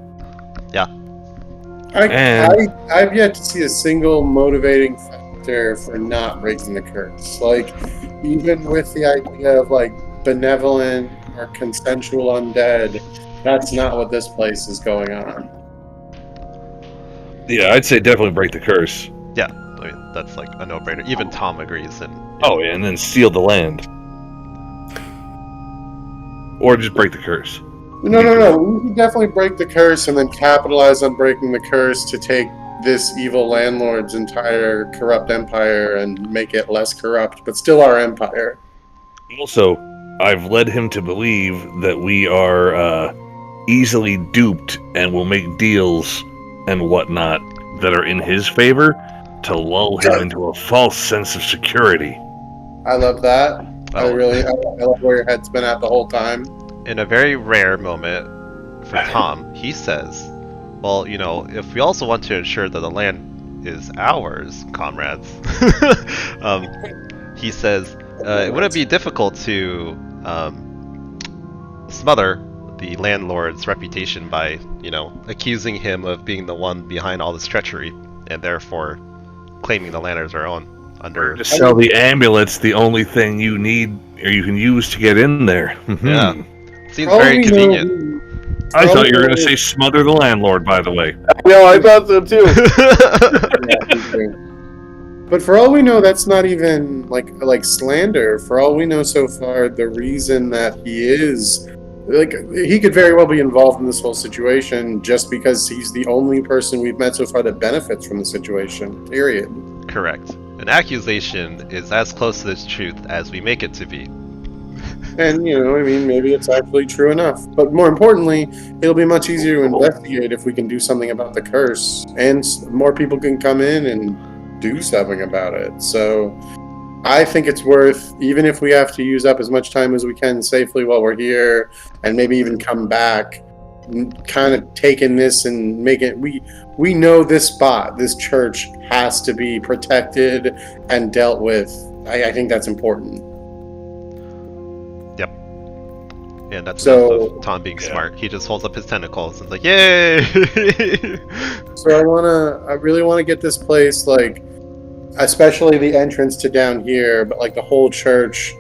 I've yet to see a single motivating factor for not breaking the curse. Like, even with the idea of like benevolent or consensual undead, that's not what this place is going on. Yeah, I'd say definitely break the curse. Yeah, I mean, that's like a no-brainer. Even Tom agrees. Oh, yeah, and then steal the land. Or just break the curse. No. We can definitely break the curse and then capitalize on breaking the curse to take this evil landlord's entire corrupt empire and make it less corrupt, but still our empire. Also, I've led him to believe that we are easily duped and will make deals and whatnot that are in his favor to lull him into a false sense of security. I love that. I love where your head's been at the whole time. In a very rare moment for Tom, he says, well, if we also want to ensure that the land is ours, comrades, he says, it wouldn't be difficult to smother the landlord's reputation by, accusing him of being the one behind all this treachery, and therefore claiming the land as our own. To sell the amulets, the only thing you need or you can use to get in there. Yeah. Seems very convenient. I thought you were going to say smother the landlord, by the way. No, I thought so too. But for all we know, that's not even like slander. For all we know so far, the reason that he could very well be involved in this whole situation just because he's the only person we've met so far that benefits from the situation. Period. Correct. An accusation is as close to the truth as we make it to be. And, maybe it's actually true enough. But more importantly, it'll be much easier to investigate if we can do something about the curse. And more people can come in and do something about it. So I think it's worth, even if we have to use up as much time as we can safely while we're here, and maybe even come back, kind of taking this and make it, we know this spot, this church has to be protected and dealt with. I think that's important. Yep. And that's enough of Tom being smart. He just holds up his tentacles and is like, yay! So I really want to get this place, especially the entrance to down here, but the whole church,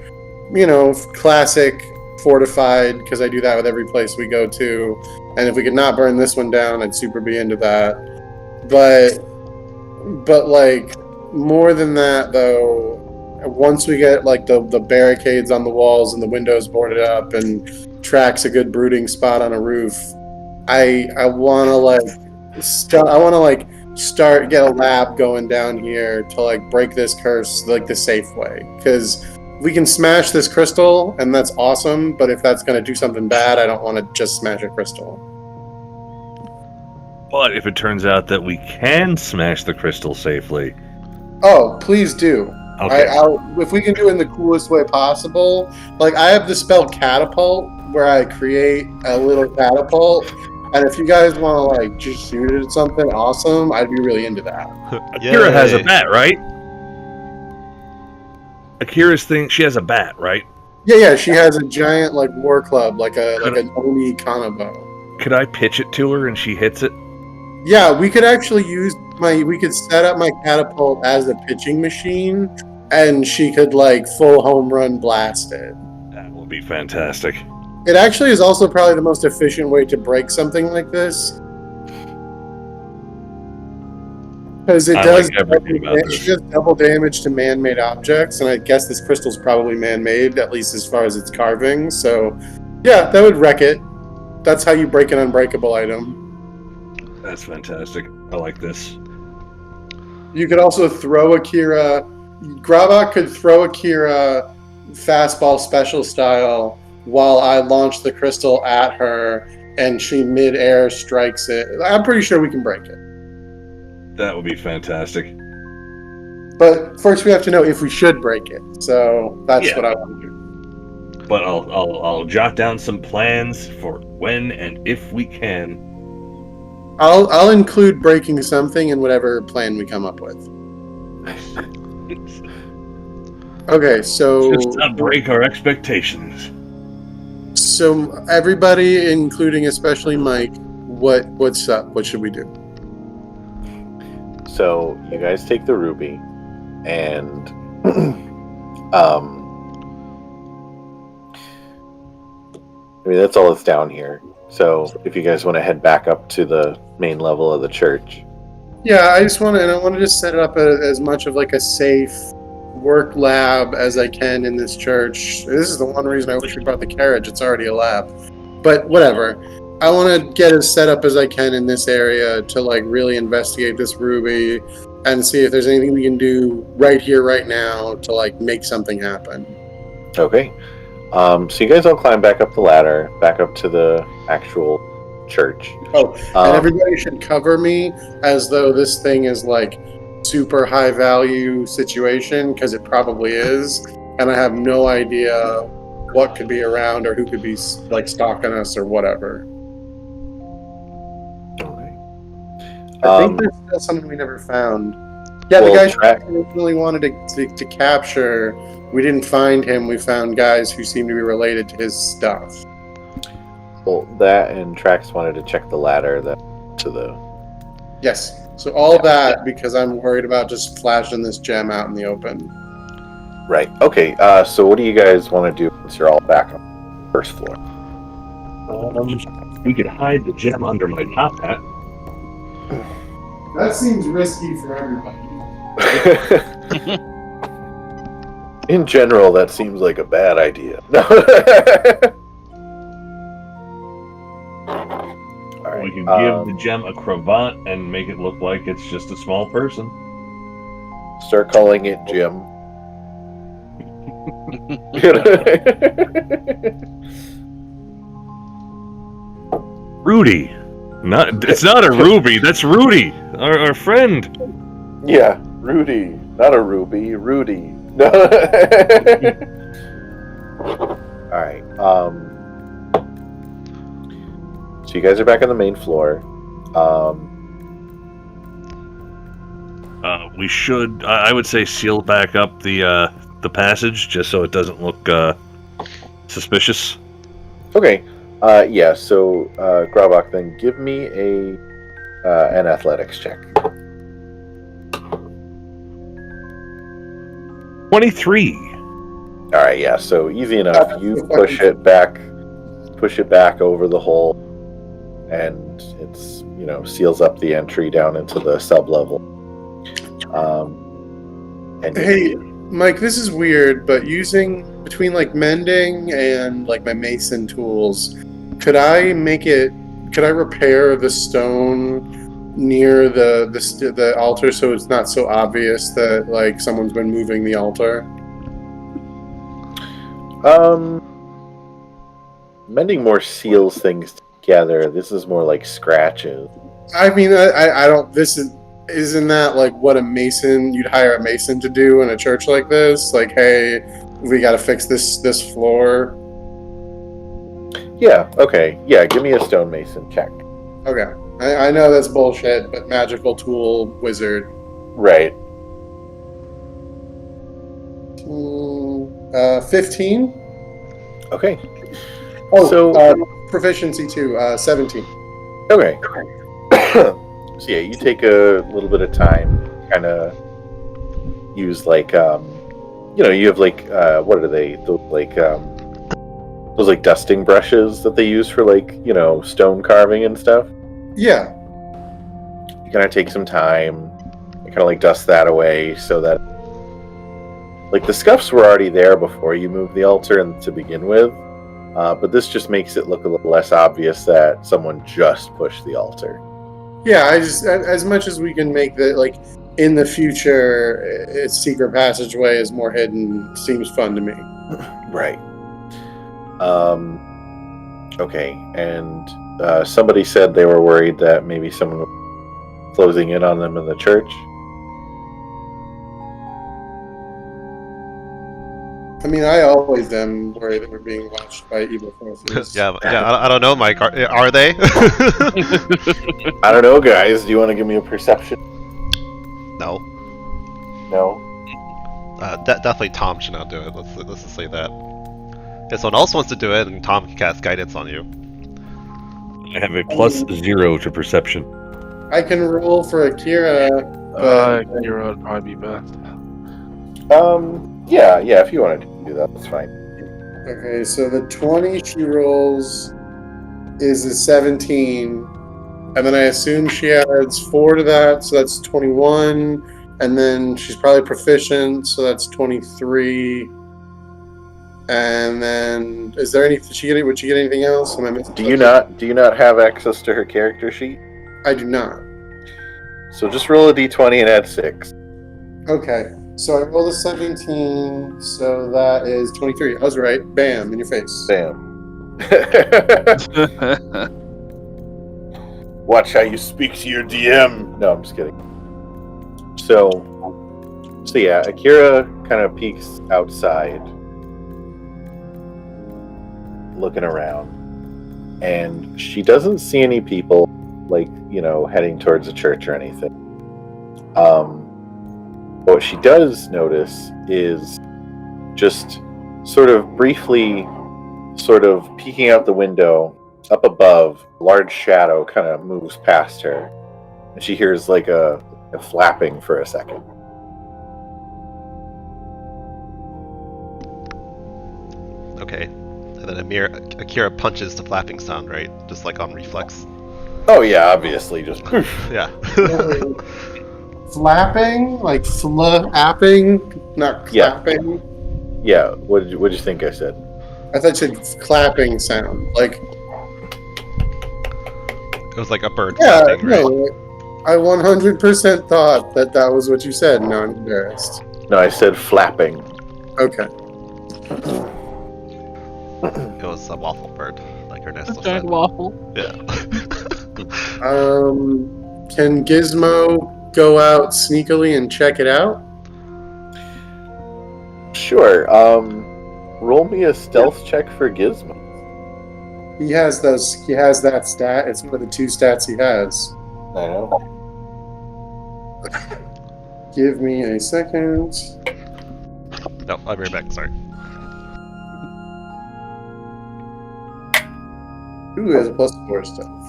classic fortified, because I do that with every place we go to. And if we could not burn this one down, I'd super be into that. But more than that, though, once we get the barricades on the walls and the windows boarded up and Track's a good brooding spot on a roof, I want to get a lab going down here to break this curse the safe way, because we can smash this crystal and that's awesome, but if that's going to do something bad, I don't want to just smash a crystal. But if it turns out that we can smash the crystal safely, please do. Okay. If we can do it in the coolest way possible, I have the spell catapult where I create a little catapult, and if you guys want to just shoot it at something awesome, I'd be really into that. Akira has a bat, right? Akira's thing, she has a bat, right? Yeah, she has a giant war club, an Oni Kanabo. Could I pitch it to her and she hits it? Yeah, we could actually we could set up my catapult as a pitching machine, and she could full home run blast it. That would be fantastic. It actually is also probably the most efficient way to break something like this. Because it I does like everything about this. double damage to man-made objects, and I guess this crystal's probably man-made, at least as far as its carving. So, yeah, that would wreck it. That's how you break an unbreakable item. That's fantastic. I like this. You could also throw Akira. Grabak could throw Akira fastball special style while I launch the crystal at her, and she mid-air strikes it. I'm pretty sure we can break it. That would be fantastic. But first, we have to know if we should break it. So that's Yeah. what I want to do. But I'll jot down some plans for when and if we can. I'll include breaking something in whatever plan we come up with. Okay, so Just not break our expectations. So everybody, including especially Mike, what's up? What should we do? So you guys take the ruby, and I mean that's all that's down here. So if you guys want to head back up to the main level of the church, Yeah, I want to just set it up as much of like a safe work lab as I can in this church. This is the one reason I wish we brought the carriage. It's already a lab, but whatever. I want to get as set up as I can in this area to like really investigate this ruby and see if there's anything we can do right here, right now to like make something happen. okay. So you guys all climb back up the ladder, back up to the actual church. Oh, and everybody should cover me as though this thing is like super high value situation, because it probably is, and I have no idea what could be around or who could be like stalking us or whatever. Okay. I think there's still something we never found. Yeah, well, the guy who originally wanted to capture, we didn't find him. We found guys who seemed to be related to his stuff. Well, that and Trax wanted to check the ladder to the. Yes. So all that because I'm worried about just flashing this gem out in the open. Right. Okay. So what do you guys want to do once you're all back on the first floor? We could hide the gem under my top hat. That seems risky for everybody. In general, that seems like a bad idea. All right. We could give the gem a cravat and make it look like it's just a small person. Start calling it Jim. Rudy. It's not a ruby, that's Rudy, our friend. Yeah, Rudy. Not a ruby, Rudy. Alright, so you guys are back on the main floor. We should, I would say, seal back up the passage just so it doesn't look suspicious. Okay. Yeah, so Grabak, then give me an athletics check. 23. Alright, yeah, so easy enough. You push it back over the hole, and it's, seals up the entry down into the sub-level. And Hey, Mike, this is weird, but using between like mending and like my mason tools, could I repair the stone near the altar so it's not so obvious that like someone's been moving the altar? Mending more seals things together. This is more like scratches. I mean, I don't. Isn't that like what you'd hire a mason to do in a church like this? Like, hey, we got to fix this floor. Yeah. Okay. Yeah. Give me a stonemason check. Okay, I know that's bullshit, but magical tool wizard. Right. 15. Okay. Oh, So- proficiency too. 17. Okay. So yeah, you take a little bit of time, kind of use like you have like what are they? Those like dusting brushes that they use for like stone carving and stuff. Yeah. You kind of take some time kind of like dust that away so that like the scuffs were already there before you moved the altar and to begin with, but this just makes it look a little less obvious that someone just pushed the altar. Yeah, I just as much as we can make that like in the future, its secret passageway is more hidden. Seems fun to me. Right. Okay, and somebody said they were worried that maybe someone was closing in on them in the church. I mean, I always am worried that we're being watched by evil forces. Yeah. I don't know, Mike. Are they? I don't know, guys. Do you want to give me a perception? No. No. Definitely Tom should not do it. Let's just say that. If someone else wants to do it, and Tom can cast guidance on you. I have a +0 to perception. I can roll for Akira. Akira would probably be best. Yeah. If you wanted to do that, that's fine. Okay, so the 20 she rolls is a 17, and then I assume she adds 4 to that, so that's 21, and then she's probably proficient, so that's 23. And then, is there any? Would she get anything else? Am I missing Do you not have access to her character sheet? I do not. So just roll a d20 and add 6. Okay, so I rolled a 17, so that is 23. I was right. Bam, in your face. Bam. Watch how you speak to your DM. No, I'm just kidding. So yeah, Akira kind of peeks outside, looking around, and she doesn't see any people, like, heading towards a church or anything. What she does notice is just sort of briefly peeking out the window up above, a large shadow kind of moves past her, and she hears like a flapping for a second. Okay. And then Akira punches the flapping sound, right? Just like on reflex. Oh yeah, obviously, just Yeah. Flapping? Like flapping? Not Yeah. clapping? Yeah, what did you think I said? I thought you said clapping sound. Like, It was like a bird yeah, flapping, right? no. I 100% thought that was what you said. No, I'm embarrassed. No, I said flapping. Okay. It was a waffle bird, like Ernesto Giant said. waffle. Yeah. Can Gizmo go out sneakily and check it out? Sure. Roll me a stealth check for Gizmo. He has that stat. It's one of the 2 stats he has. I know. Give me a second. No, I'll be right back. Sorry. Ooh, he has a +4 stealth.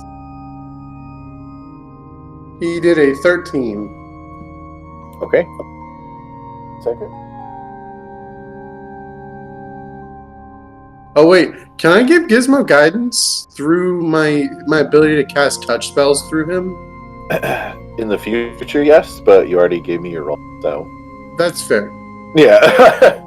He did a 13. Okay. Second. Oh wait, can I give Gizmo guidance through my ability to cast touch spells through him? In the future, yes, but you already gave me your roll, so That's fair. yeah.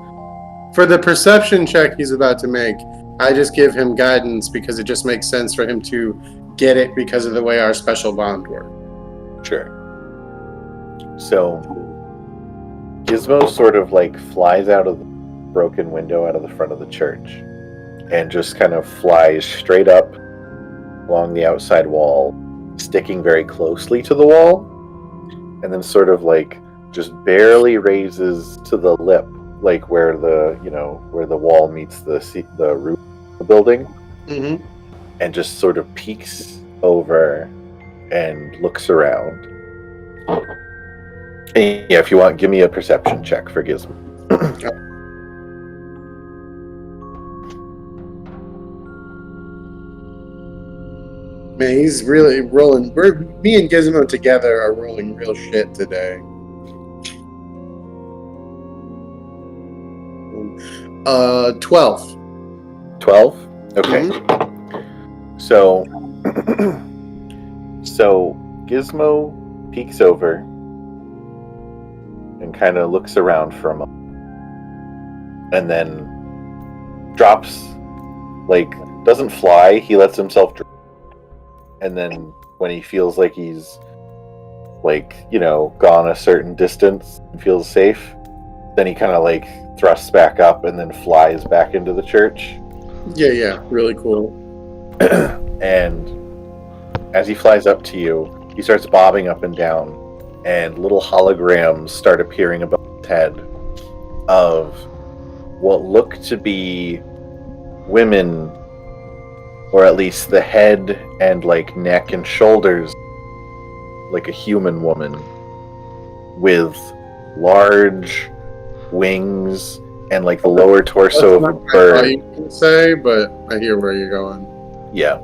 For the perception check he's about to make, I just give him guidance because it just makes sense for him to get it because of the way our special bond works. Sure. So Gizmo sort of like flies out of the broken window out of the front of the church and just kind of flies straight up along the outside wall, sticking very closely to the wall, and then sort of like just barely raises to the lip, like where the wall meets the roof of the building, Mm-hmm. and just sort of peeks over and looks around. And yeah, if you want, give me a perception check for Gizmo. Man, he's really rolling. Me and Gizmo together are rolling real shit today. 12. 12? Okay. So Gizmo peeks over and kind of looks around for a moment. And then drops, like, doesn't fly, he lets himself drop. And then when he feels like he's, like, you know, gone a certain distance and feels safe, then he kind of, like, thrusts back up and then flies back into the church. Yeah, really cool. And as he flies up to you, he starts bobbing up and down, and little holograms start appearing above his head of what look to be women, or at least the head and like neck and shoulders like a human woman with large wings and like the lower torso of a bird. I can say, but I hear where you're going. Yeah,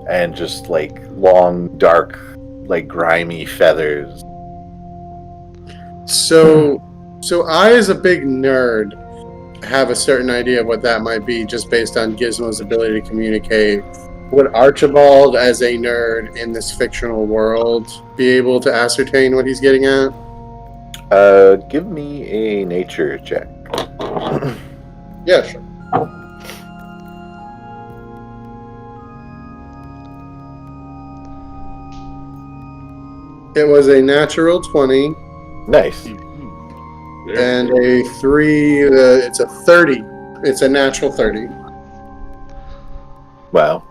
and just like long, dark, like grimy feathers. So I, as a big nerd, have a certain idea of what that might be just based on Gizmo's ability to communicate. Would Archibald, as a nerd in this fictional world, be able to ascertain what he's getting at? Give me a nature check. Yeah, sure. It was a natural 20 Nice. and a 3. It's a 30. It's a natural 30. Wow.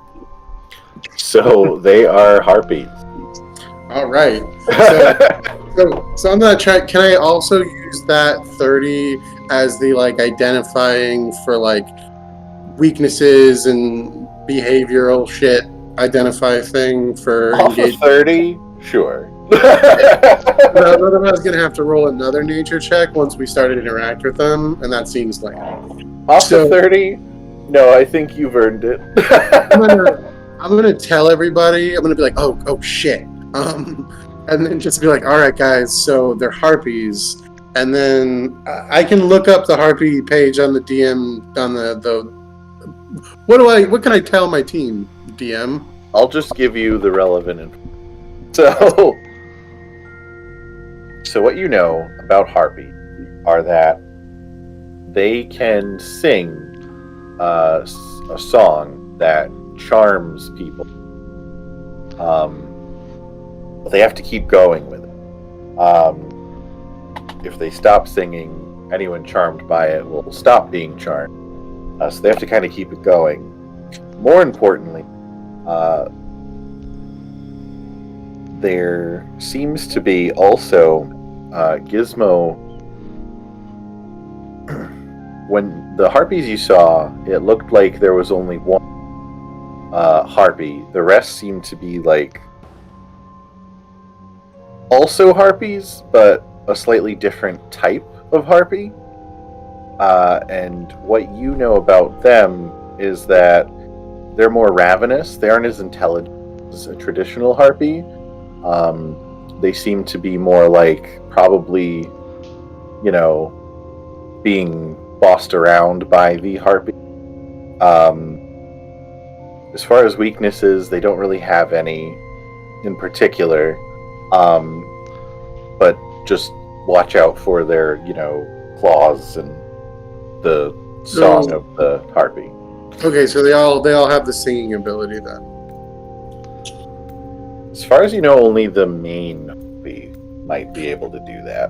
So they are harpies. All right. So on that track, can I also use that 30 as the like identifying for like weaknesses and behavioral shit identify thing for Off of engagement? 30? Sure. I was gonna have to roll another nature check once we started to interact with them, and that seems like Off of 30? No, I think you've earned it. I'm gonna tell everybody. I'm gonna be like, oh shit, and then just be like, all right, guys. So they're harpies, and then I can look up the harpy page on the DM on the. What can I tell my team, DM? I'll just give you the relevant info. So what you know about harpy are that they can sing a song that charms people. But they have to keep going with it. If they stop singing, anyone charmed by it will stop being charmed. So they have to kind of keep it going. More importantly, there seems to be also Gizmo. When the harpies you saw, it looked like there was only one harpy. The rest seemed to be like also harpies, but a slightly different type of harpy. And what you know about them is that they're more ravenous. They aren't as intelligent as a traditional harpy. They seem to be more like probably, you know, being bossed around by the harpy. As far as weaknesses, they don't really have any in particular. But just watch out for their, you know, claws and the song of the harpy. Okay, so they all have the singing ability then. As far as you know, only the main harpy might be able to do that.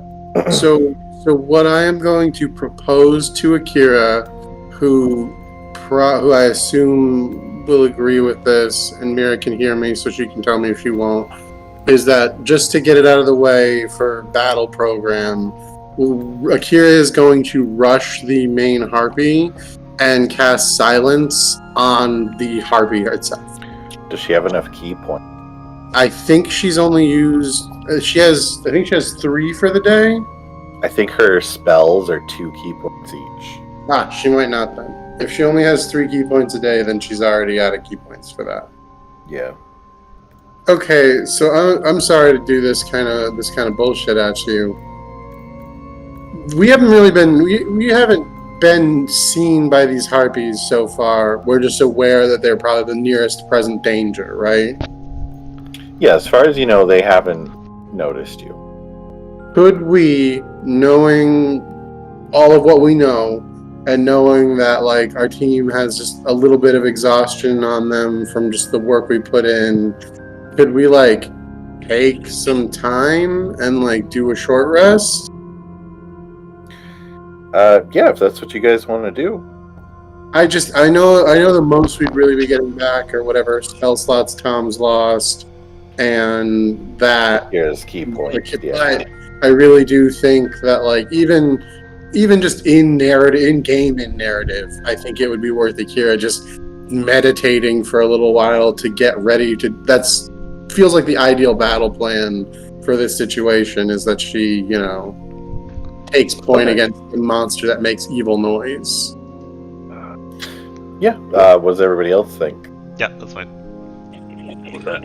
So what I am going to propose to Akira, who I assume will agree with this, and Mira can hear me, so she can tell me if she won't, is that just to get it out of the way for battle program, Akira is going to rush the main harpy and cast silence on the harpy itself. Does she have enough key points? I think she's only used. She has 3 for the day. I think her spells are 2 key points each. She might not then. If she only has 3 key points a day, then she's already out of key points for that. Yeah. Okay, so I'm sorry to do this kind of bullshit at you. We haven't really been we haven't been seen by these harpies so far. We're just aware that they're probably the nearest present danger, right? Yeah, as far as you know, they haven't noticed you. Could we knowing all of what we know, and knowing that like our team has just a little bit of exhaustion on them from just the work we put in, could we like take some time and like do a short rest? Yeah, if that's what you guys want to do. I know the most we'd really be getting back or whatever spell slots Tom's lost, and that Here's key points. But Yeah. I really do think that like even just in narrative, I think it would be worth Akira just meditating for a little while to get ready to. That's feels like the ideal battle plan for this situation is that she, takes point against the monster that makes evil noise. Yeah. What does everybody else think? Yeah, that's fine. With that.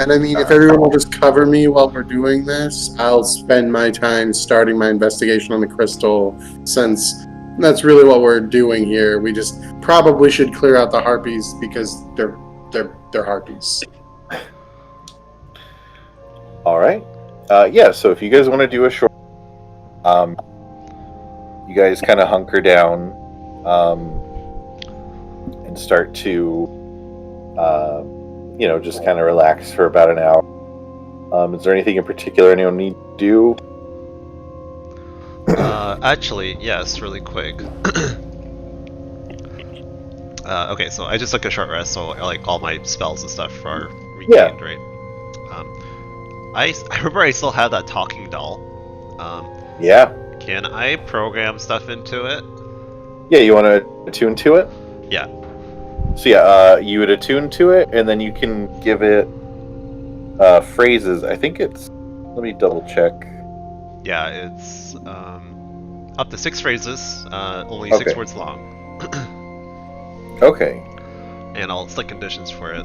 And I mean, if everyone will just cover me while we're doing this, I'll spend my time starting my investigation on the crystal, since that's really what we're doing here. We just probably should clear out the harpies because they're harpies. All right. Yeah. So if you guys want to do a short, you guys kind of hunker down, and start to, just kind of relax for about an hour. Is there anything in particular anyone need to do? Actually, yes, really quick. Okay, so I just took a short rest, so like all my spells and stuff are regained, right? I remember I still had that talking doll. Yeah. Can I program stuff into it? Yeah, you want to attune to it? Yeah. So yeah, you would attune to it, and then you can give it phrases. I think it's. Let me double check. Yeah, it's up to 6 phrases, only 6 words long. Okay. And I'll set conditions for it.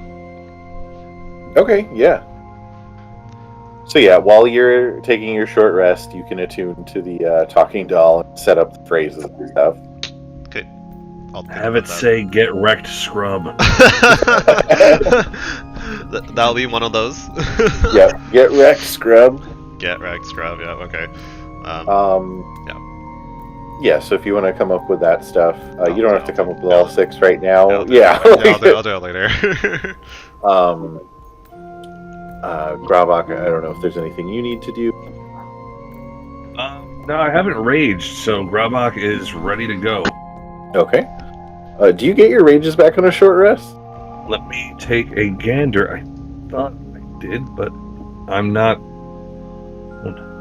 Okay, yeah. So yeah, while you're taking your short rest, you can attune to the talking doll and set up the phrases and stuff. Okay. I'll think Have about it that. say, "Get wrecked, scrub." That'll be one of those. Yeah, get wrecked, scrub. Get wrecked, scrub. Yeah. Okay. Yeah. Yeah, so if you want to come up with that stuff, you don't have to come up with all 6 right now. I'll do it later. Grabak, I don't know if there's anything you need to do. No, I haven't raged, so Grabak is ready to go. Okay. Do you get your rages back on a short rest? Let me take a gander. I thought I did, but I'm not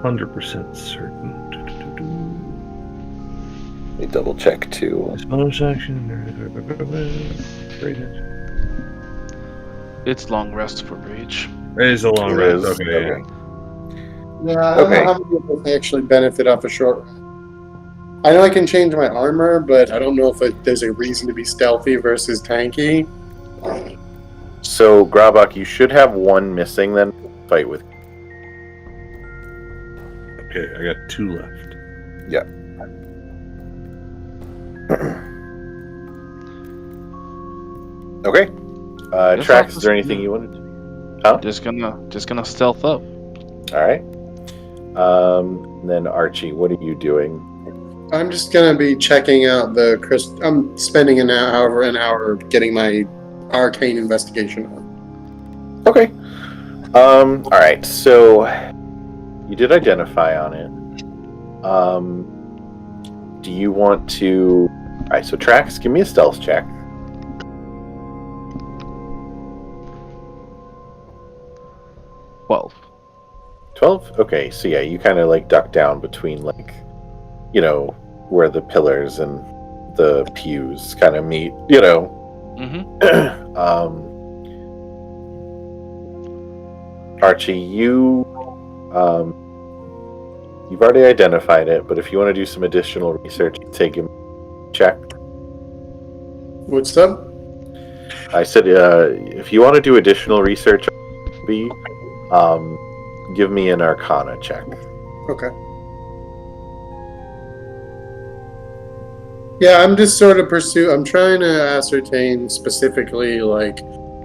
100% certain. Let me double check too. Bonus action. It's long rest for rage. It is a long It rest. is, Okay. okay. Yeah, I don't Okay. know how many of us actually benefit off a short rest. I know I can change my armor, but I don't know if there's a reason to be stealthy versus tanky. So, Grabak, you should have 1 missing then. Fight with. Okay, I got 2 left. Yeah. Okay. Yes, Trax, is officer. there anything you wanted to do? Huh? Just gonna stealth up. Alright. Then Archie, what are you doing? I'm just gonna be checking out the crystal. I'm spending an hour getting my arcane investigation on. Okay. Alright, so you did identify on it. Do you want to... Alright, so Trax, give me a stealth check. 12. 12? Okay, so yeah, you kind of like duck down between like, where the pillars and the pews kind of meet, Mm-hmm. Archie, you've already identified it, but if you want to do some additional research, take a check. What's up? I said, if you want to do additional research, give me an Arcana check. Okay. Yeah, I'm just sort of I'm trying to ascertain specifically, like,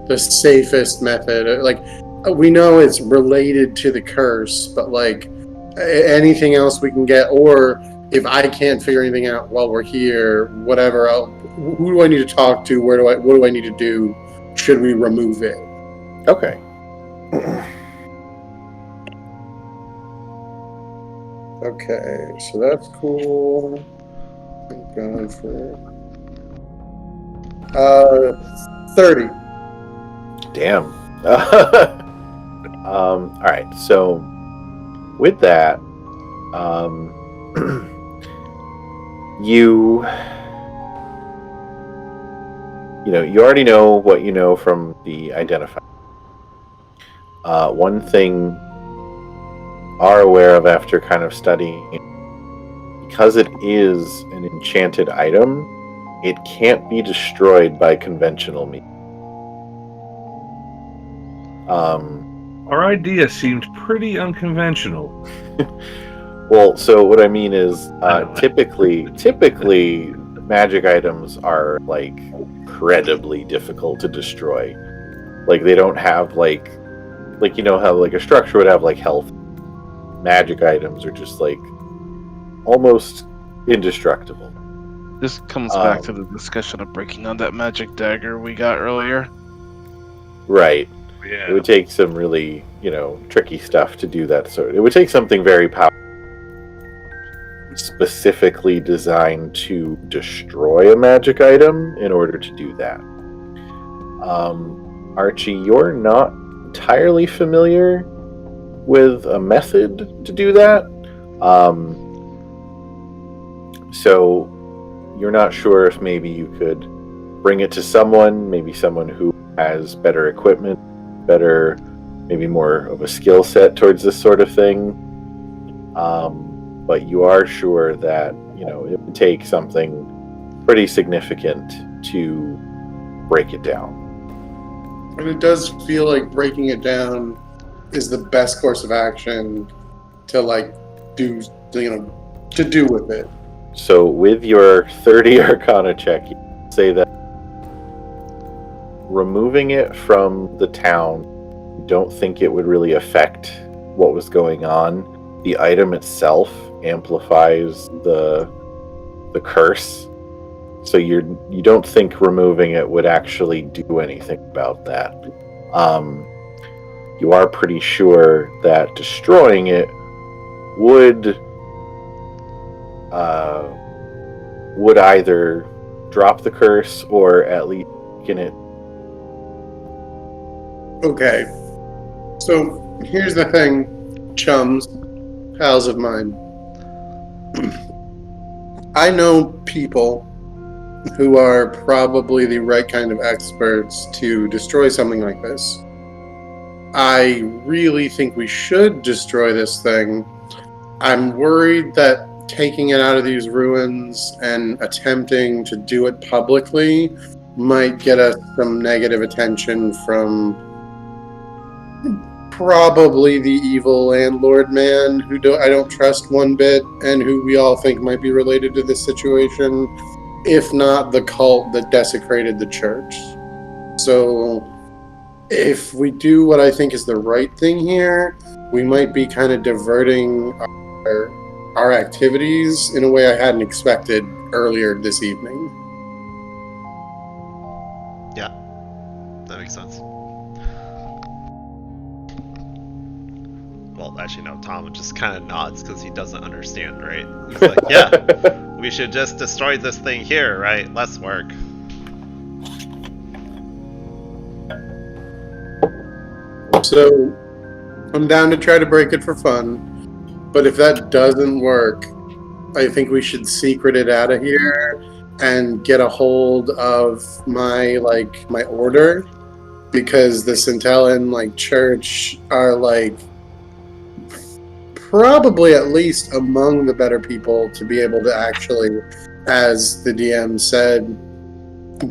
the safest method. Like, we know it's related to the curse, but, like, anything else we can get, or if I can't figure anything out while we're here, whatever else, who do I need to talk to? What do I need to do? Should we remove it? Okay. Okay, so that's cool. I'm going for 30. Damn. All right. So with that, you already know what you know from the identifier. One thing are aware of after kind of studying, because it is an enchanted item, it can't be destroyed by conventional means. Our idea seemed pretty unconventional. Well, so what I mean is, typically, magic items are like incredibly difficult to destroy. Like they don't have like how like a structure would have like health. Magic items are just like almost indestructible. This comes back to the discussion of breaking down that magic dagger we got earlier. Right. Yeah. It would take some really, tricky stuff to do that. So it would take something very powerful, specifically designed to destroy a magic item in order to do that. Archie, you're not entirely familiar with a method to do that. So you're not sure if maybe you could bring it to maybe someone who has better equipment, maybe more of a skill set towards this sort of thing. But you are sure that, it would take something pretty significant to break it down. And it does feel like breaking it down is the best course of action to do with it. So with your 30 Arcana check, you say that removing it from the town, you don't think it would really affect what was going on. The item itself amplifies the curse. So you don't think removing it would actually do anything about that. You are pretty sure that destroying it would either drop the curse or at least weaken it. Okay. So here's the thing, chums, pals of mine. I know people who are probably the right kind of experts to destroy something like this. I really think we should destroy this thing. I'm worried that taking it out of these ruins and attempting to do it publicly might get us some negative attention from probably the evil landlord man who I don't trust one bit and who we all think might be related to this situation, if not the cult that desecrated the church. So if we do what I think is the right thing here, we might be kind of diverting our activities in a way I hadn't expected earlier this evening. Yeah, that makes sense. Well, actually, no, Tom just kind of nods because he doesn't understand, right? He's like, yeah, we should just destroy this thing here, right? Less work. So, I'm down to try to break it for fun, but if that doesn't work, I think we should secret it out of here and get a hold of my order, because the Centellan church are probably at least among the better people to be able to actually, as the DM said,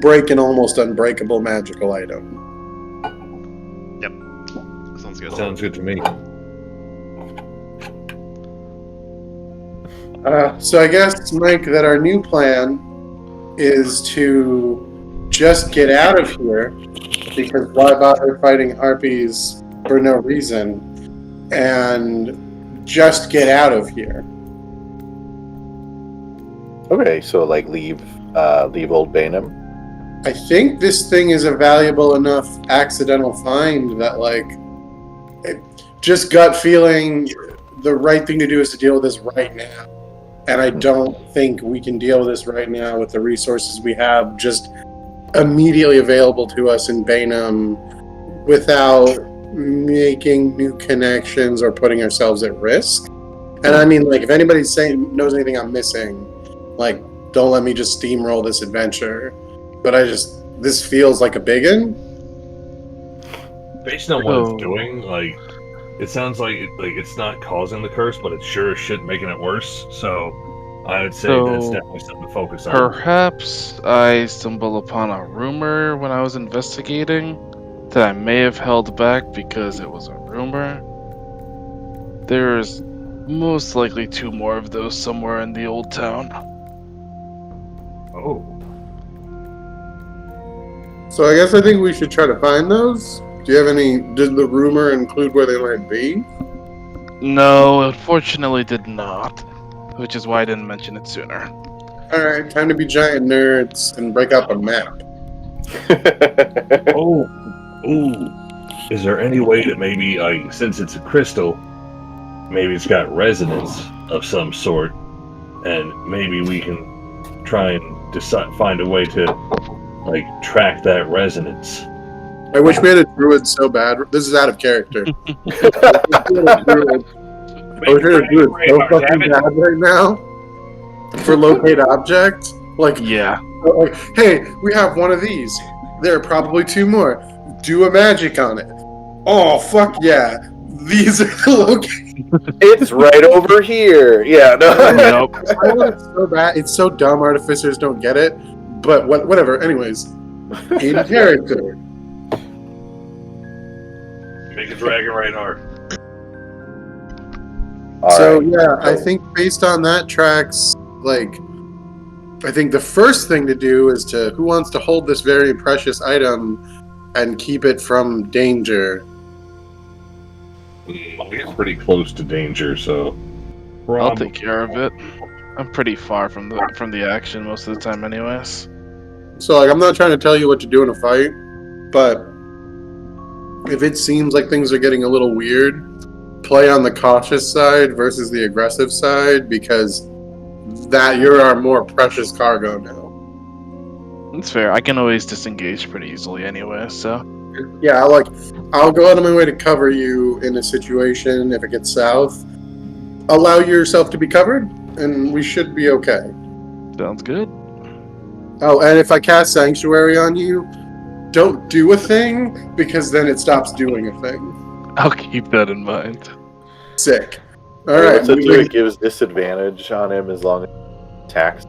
break an almost unbreakable magical item. Sounds good. Sounds good to me. So I guess, Mike, that our new plan is to just get out of here, because why bother fighting harpies for no reason, and just get out of here. Okay, so like leave Old Bainham. I think this thing is a valuable enough accidental find that, like, just gut feeling, the right thing to do is to deal with this right now. And I don't think we can deal with this right now with the resources we have just immediately available to us in Bainham without making new connections or putting ourselves at risk. And I mean, like, if anybody's saying knows anything I'm missing, like, don't let me just steamroll this adventure. But this feels like a biggin. Based on what it's doing, like, it sounds like it's not causing the curse, but it's sure as shit making it worse. So I would say that's definitely something to focus on. Perhaps I stumble upon a rumor when I was investigating that I may have held back because it was a rumor. There's most likely 2 more of those somewhere in the old town. Oh. So I guess I think we should try to find those. Do you have any? Did the rumor include where they might be? No, unfortunately did not. Which is why I didn't mention it sooner. Alright, time to be giant nerds and break up a map. Oh. Ooh. Is there any way that maybe, since it's a crystal, maybe it's got resonance of some sort, and maybe we can try and find a way to, like, track that resonance. I wish we had a druid so bad. This is out of character. I wish we had a druid so fucking bad right now for locate object. Like, Yeah. like, hey, we have one of these. There are probably 2 more. Do a magic on it. Oh, fuck yeah. These are the locations. It's right over here. Yeah, no. Nope. I know it's so bad. It's so dumb artificers don't get it. But whatever. Anyways, in character. Make a dragon right hard. So yeah, I think based on that tracks, like, I think the first thing to do is who wants to hold this very precious item and keep it from danger. I'll get pretty close to danger, so I'll take care of it. I'm pretty far from the action most of the time anyways. So, like, I'm not trying to tell you what to do in a fight, but if it seems like things are getting a little weird, play on the cautious side versus the aggressive side, because that you're our more precious cargo now. That's fair. I can always disengage pretty easily anyway, so. Yeah, I'll go out of my way to cover you in a situation if it gets south. Allow yourself to be covered, and we should be okay. Sounds good. Oh, and if I cast Sanctuary on you, don't do a thing, because then it stops doing a thing. I'll keep that in mind. Sick. Alright. So it gives disadvantage on him as long as he attacks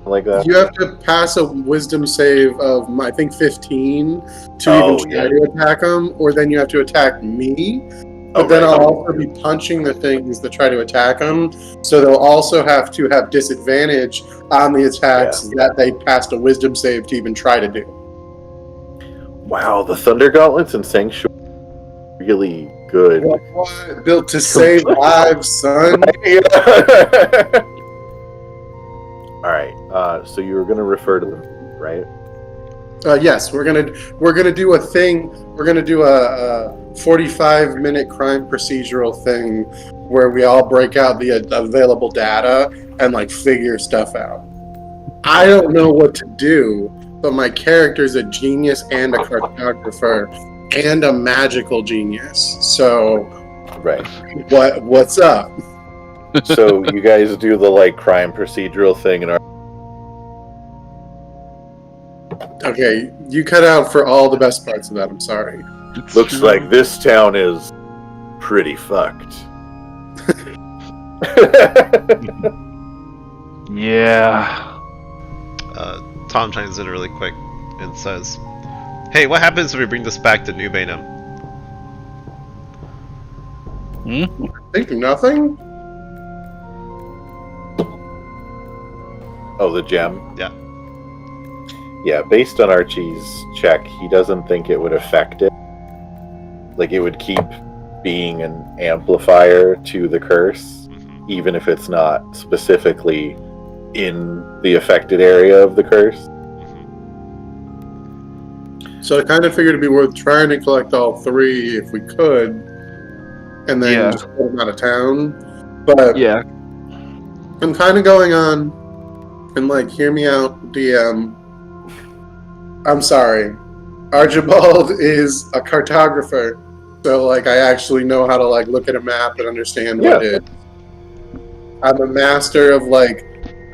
like that. You have to pass a wisdom save of, I think, 15 to even try to attack him, or then you have to attack me. But then I'll also be punching the things that try to attack him, so they'll also have to have disadvantage on the attacks that they passed a wisdom save to even try to do. Wow, the Thunder Gauntlets and Sanctuary really good. What? Built to save lives, son. Alright, so you were going to refer to them, right? Yes, we're gonna do a thing. We're gonna do a 45-minute crime procedural thing where we all break out the available data and, like, figure stuff out. I don't know what to do, but my character's a genius and a cartographer and a magical genius. So, right. What's up? So you guys do the, like, crime procedural thing and Okay, you cut out for all the best parts of that. I'm sorry. Looks like this town is pretty fucked. Yeah. Tom chimes in really quick and says, "Hey, what happens if we bring this back to New Bainham?" I think nothing. Oh, the gem? Yeah. Yeah, based on Archie's check, he doesn't think it would affect it. Like, it would keep being an amplifier to the curse, Mhm. even if it's not specifically in the affected area of the curse. So I kind of figured it'd be worth trying to collect all 3 if we could, and then Yeah. just put them out of town. But Yeah. I'm kind of going on, and like, hear me out, DM. I'm sorry. Archibald is a cartographer, so like I actually know how to like look at a map and understand what it is. I'm a master of like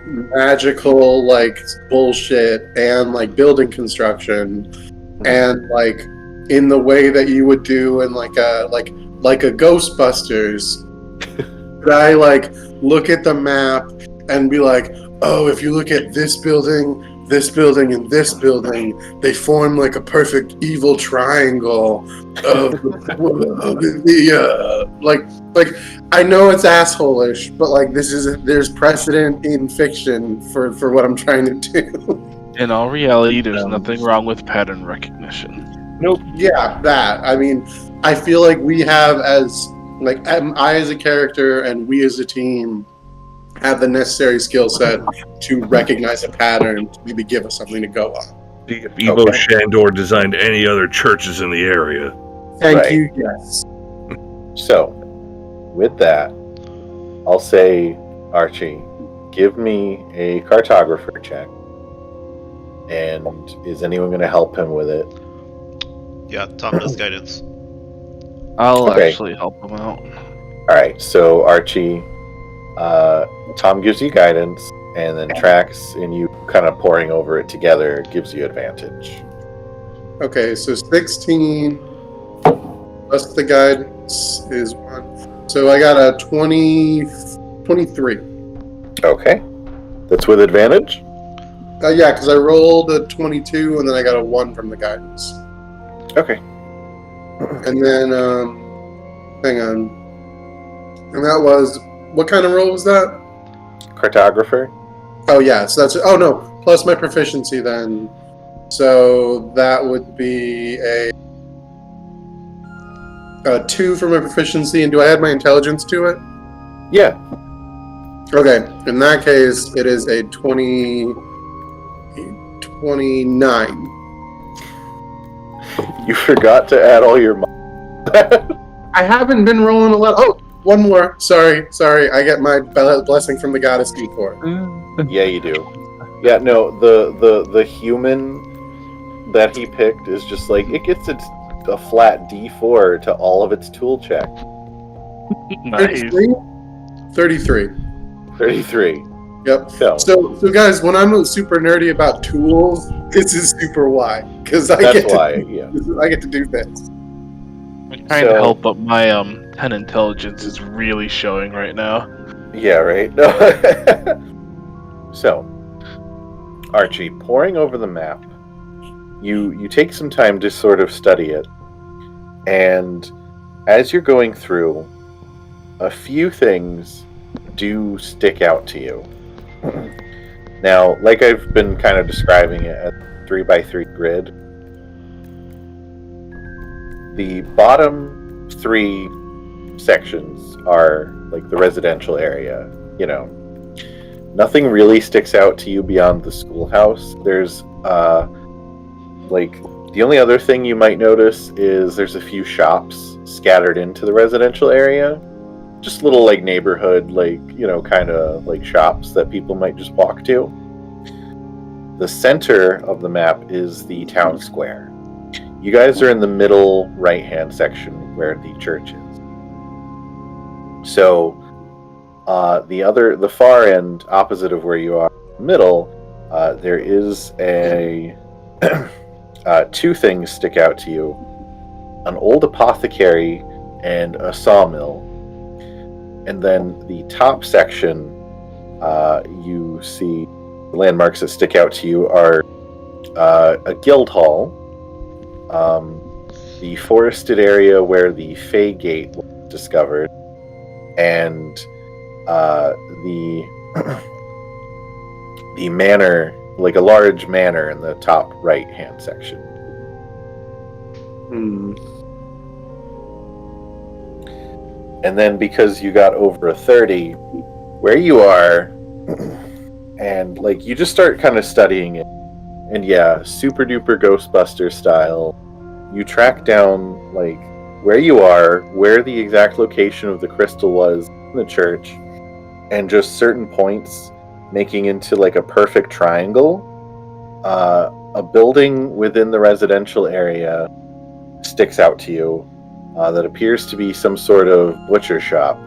magical like bullshit and like building construction, and like in the way that you would do in like a Ghostbusters. Could I like look at the map and be like, oh, if you look at this building, and this building, they form like a perfect evil triangle of the like I know it's asshole-ish, but like there's precedent in fiction for what I'm trying to do. In all reality, there's nothing wrong with pattern recognition. Nope. Yeah, that. I mean, I feel like we have as like I as a character and we as a team have the necessary skill set to recognize a pattern to maybe give us something to go on. See if Evo Shandor designed any other churches in the area. Thank you, yes. So, with that, I'll say, Archie, give me a cartographer check. And is anyone going to help him with it? Yeah, Tom does guidance. I'll Okay. actually help him out. Alright, so Archie, Tom gives you guidance, and then Trax and you kind of poring over it together gives you advantage. Okay, so 16 plus the guidance is 1. So I got a 23. Okay. That's with advantage? Yeah, because I rolled a 22 and then I got a 1 from the guidance. Okay. And then, hang on. And that was, what kind of roll was that? Cartographer? Oh, yeah, so that's, oh no, plus my proficiency then. So that would be a 2 for my proficiency, and do I add my intelligence to it? Yeah. Okay, in that case, it is a 29. You forgot to add all your I haven't been rolling a lot. Oh, one more. Sorry. I get my blessing from the goddess D4. Yeah, you do. Yeah, no, the human that he picked is just like, it gets a flat D4 to all of its tool check. Nice. 33. 33. Yep. So So guys, when I'm super nerdy about tools, this is super why, because I that's get why, to, yeah. I get to do things. I'm trying to help, but my 10 intelligence is really showing right now. Yeah, right? So, Archie, poring over the map, you take some time to sort of study it, and as you're going through, a few things do stick out to you. Now, like I've been kind of describing it as a 3x3 grid, the bottom 3 sections are like the residential area, you know. Nothing really sticks out to you beyond the schoolhouse. There's like the only other thing you might notice is there's a few shops scattered into the residential area. Just little like neighborhood, like, you know, kind of like shops that people might just walk to. The center of the map is the town square. You guys are in the middle right-hand section where the church is. So the far end, opposite of where you are, middle, there is a 2 things stick out to you: an old apothecary and a sawmill. And then the top section, you see landmarks that stick out to you are a guild hall, the forested area where the Fey Gate was discovered, and the manor, like a large manor in the top right-hand section. And then because you got over a 30, where you are, and like you just start kind of studying it. And yeah, super duper Ghostbuster style. You track down like where you are, where the exact location of the crystal was in the church, and just certain points making into like a perfect triangle. A building within the residential area sticks out to you that appears to be some sort of butcher shop.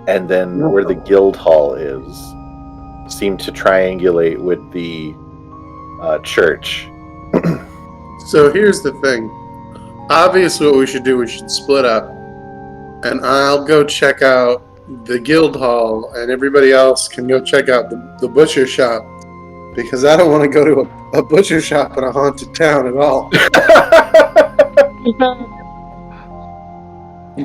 And then where the guild hall is seem to triangulate with the church. So here's the thing. Obviously, what we should do, we should split up. And I'll go check out the guild hall, and everybody else can go check out the butcher shop. Because I don't want to go to a butcher shop in a haunted town at all.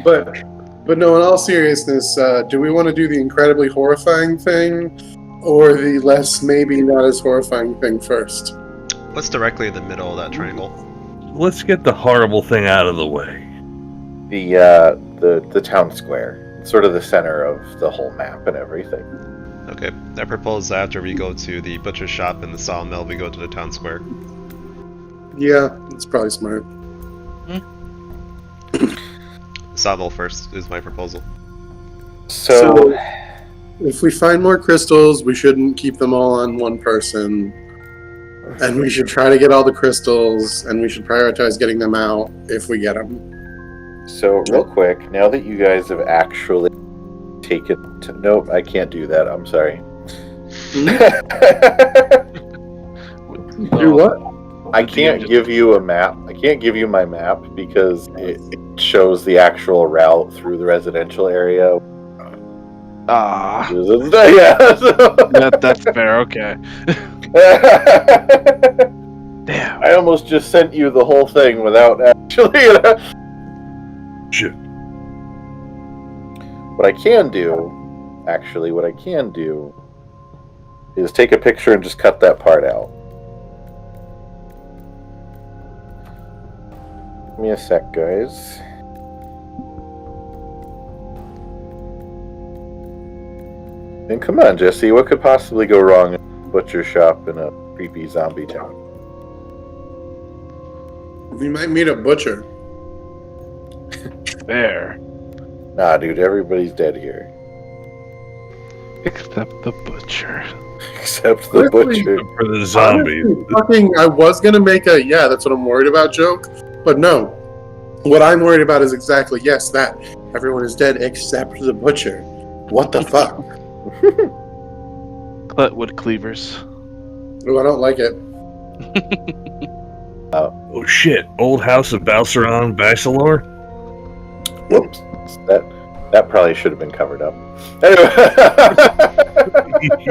But no, in all seriousness, do we want to do the incredibly horrifying thing or the less, maybe not as horrifying thing first? What's directly in the middle of that triangle? Let's get the horrible thing out of the way. The town square, sort of the center of the whole map and everything. Okay, I propose that after we go to the butcher shop and the sawmill, we go to the town square. Yeah, that's probably smart. Sawmill first is my proposal. So if we find more crystals, we shouldn't keep them all on one person. And we should try to get all the crystals, and we should prioritize getting them out if we get them. So real quick, now that you guys have actually taken... Nope, I can't do that. I'm sorry. Do what? I can't give you a map. I can't give you my map because it shows the actual route through the residential area. Ah, Yeah. that's fair. Okay. Damn. I almost just sent you the whole thing without actually. Shit. What I can do is take a picture and just cut that part out. Give me a sec, guys. And come on, Jesse, what could possibly go wrong in a butcher shop in a creepy zombie town? We might meet a butcher. Fair. Nah, dude, everybody's dead here. Except the butcher. Except the butcher. For the zombies. I was going to make a, yeah, that's what I'm worried about joke. But no. What I'm worried about is exactly, yes, that. Everyone is dead except the butcher. What the fuck? Wood cleavers. Oh, I don't like it. Oh shit! Old House of Balceron Basilor? Whoops. That probably should have been covered up. Anyway.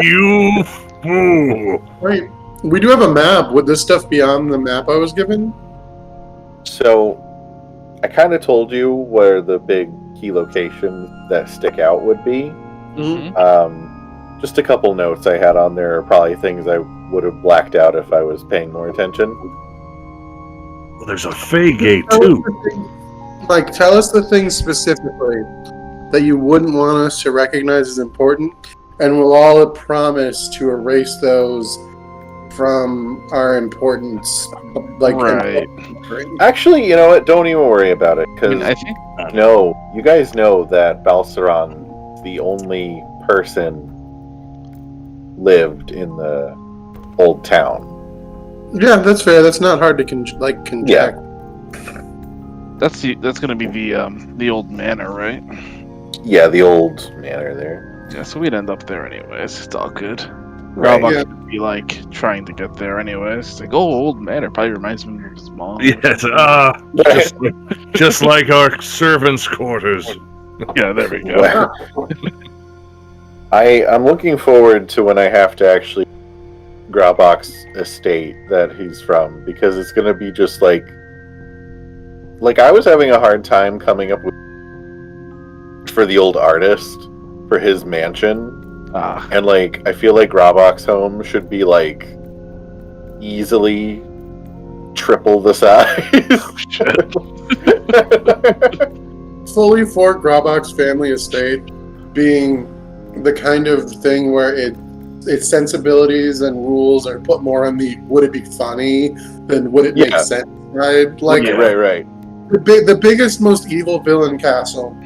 You fool! Wait, we do have a map. Would this stuff be on the map I was given? So, I kind of told you where the big key locations that stick out would be. Mm-hmm. Just a couple notes I had on there are probably things I would have blacked out if I was paying more attention. Well, there's a Fey gate too. Like, tell us the things specifically that you wouldn't want us to recognize as important, and we'll all promise to erase those from our importance. Like, Right. Actually, you know what? Don't even worry about it, because I think no, you guys know that Balceron, the only person, lived in the old town. Yeah, that's fair. That's not hard to conject. Yeah. that's gonna be the old manor, right? Yeah, the old manor there. Yeah, so we'd end up there anyways. It's all good. Right. Graubox Yeah. would be like trying to get there anyways. It's like, oh, old manor probably reminds me of his mom. Yes, just like our servants' quarters. Yeah, there we go. Well, I'm looking forward to when I have to actually Graubox estate that he's from, because it's going to be just like I was having a hard time coming up with for the old artist for his mansion, and like I feel like Graubox home should be like easily triple the size. fully for Graubock's family estate being the kind of thing where its sensibilities and rules are put more on the would it be funny than would it make sense, right? Like Right. the biggest, most evil villain castle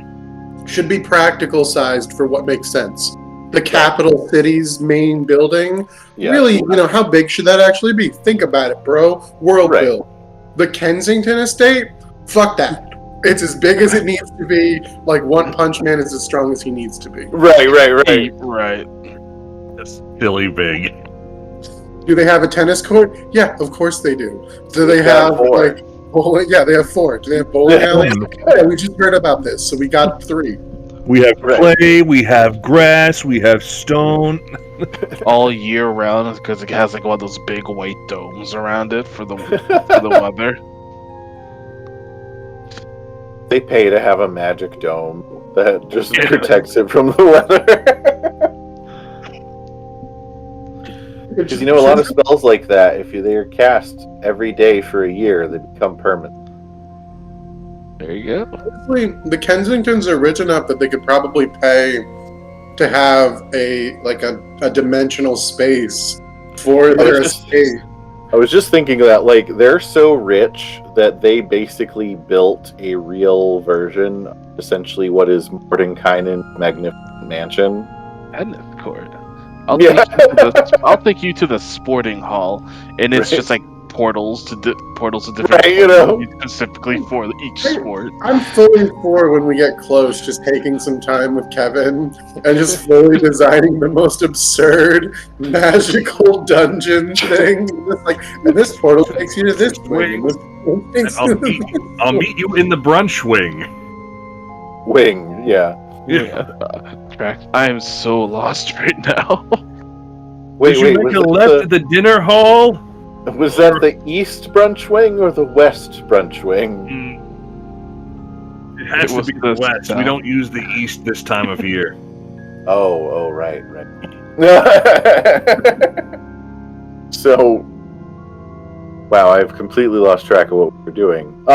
should be practical sized for what makes sense. The capital city's main building, really, how big should that actually be? Think about it, bro. World build. The Kensington estate, fuck that. It's as big as it needs to be. Like One Punch Man is as strong as he needs to be. Right. That's silly big. Do they have a tennis court? Yeah, of course they do. Do they have like bowling? Yeah, they have 4. Do they have bowling alleys? Yeah, we just heard about this, so we got 3. We have clay, we have grass, we have stone. All year round because it has like one of those big white domes around it for the weather. They pay to have a magic dome that just protects it from the weather. Because a lot of spells like that, if they're cast every day for a year, they become permanent. There you go. Honestly, the Kensingtons are rich enough that they could probably pay to have a dimensional space for their estate. I was just thinking that, they're so rich that they basically built a real version, essentially what is Mordenkainen's Magnificent Mansion. Tennis court. I'll take you to the sporting hall, and it's just like portals to different specifically for each sport. I'm fully for when we get close, just taking some time with Kevin and just fully designing the most absurd magical dungeon thing. And this portal takes you to this wing. I'll meet you in the brunch wing. I am so lost right now. Did you make a left at the dinner hall? Was that the East Brunch Wing or the West Brunch Wing? It has to be the West. We don't use the East this time of year. Oh, right. So, wow, I've completely lost track of what we're doing.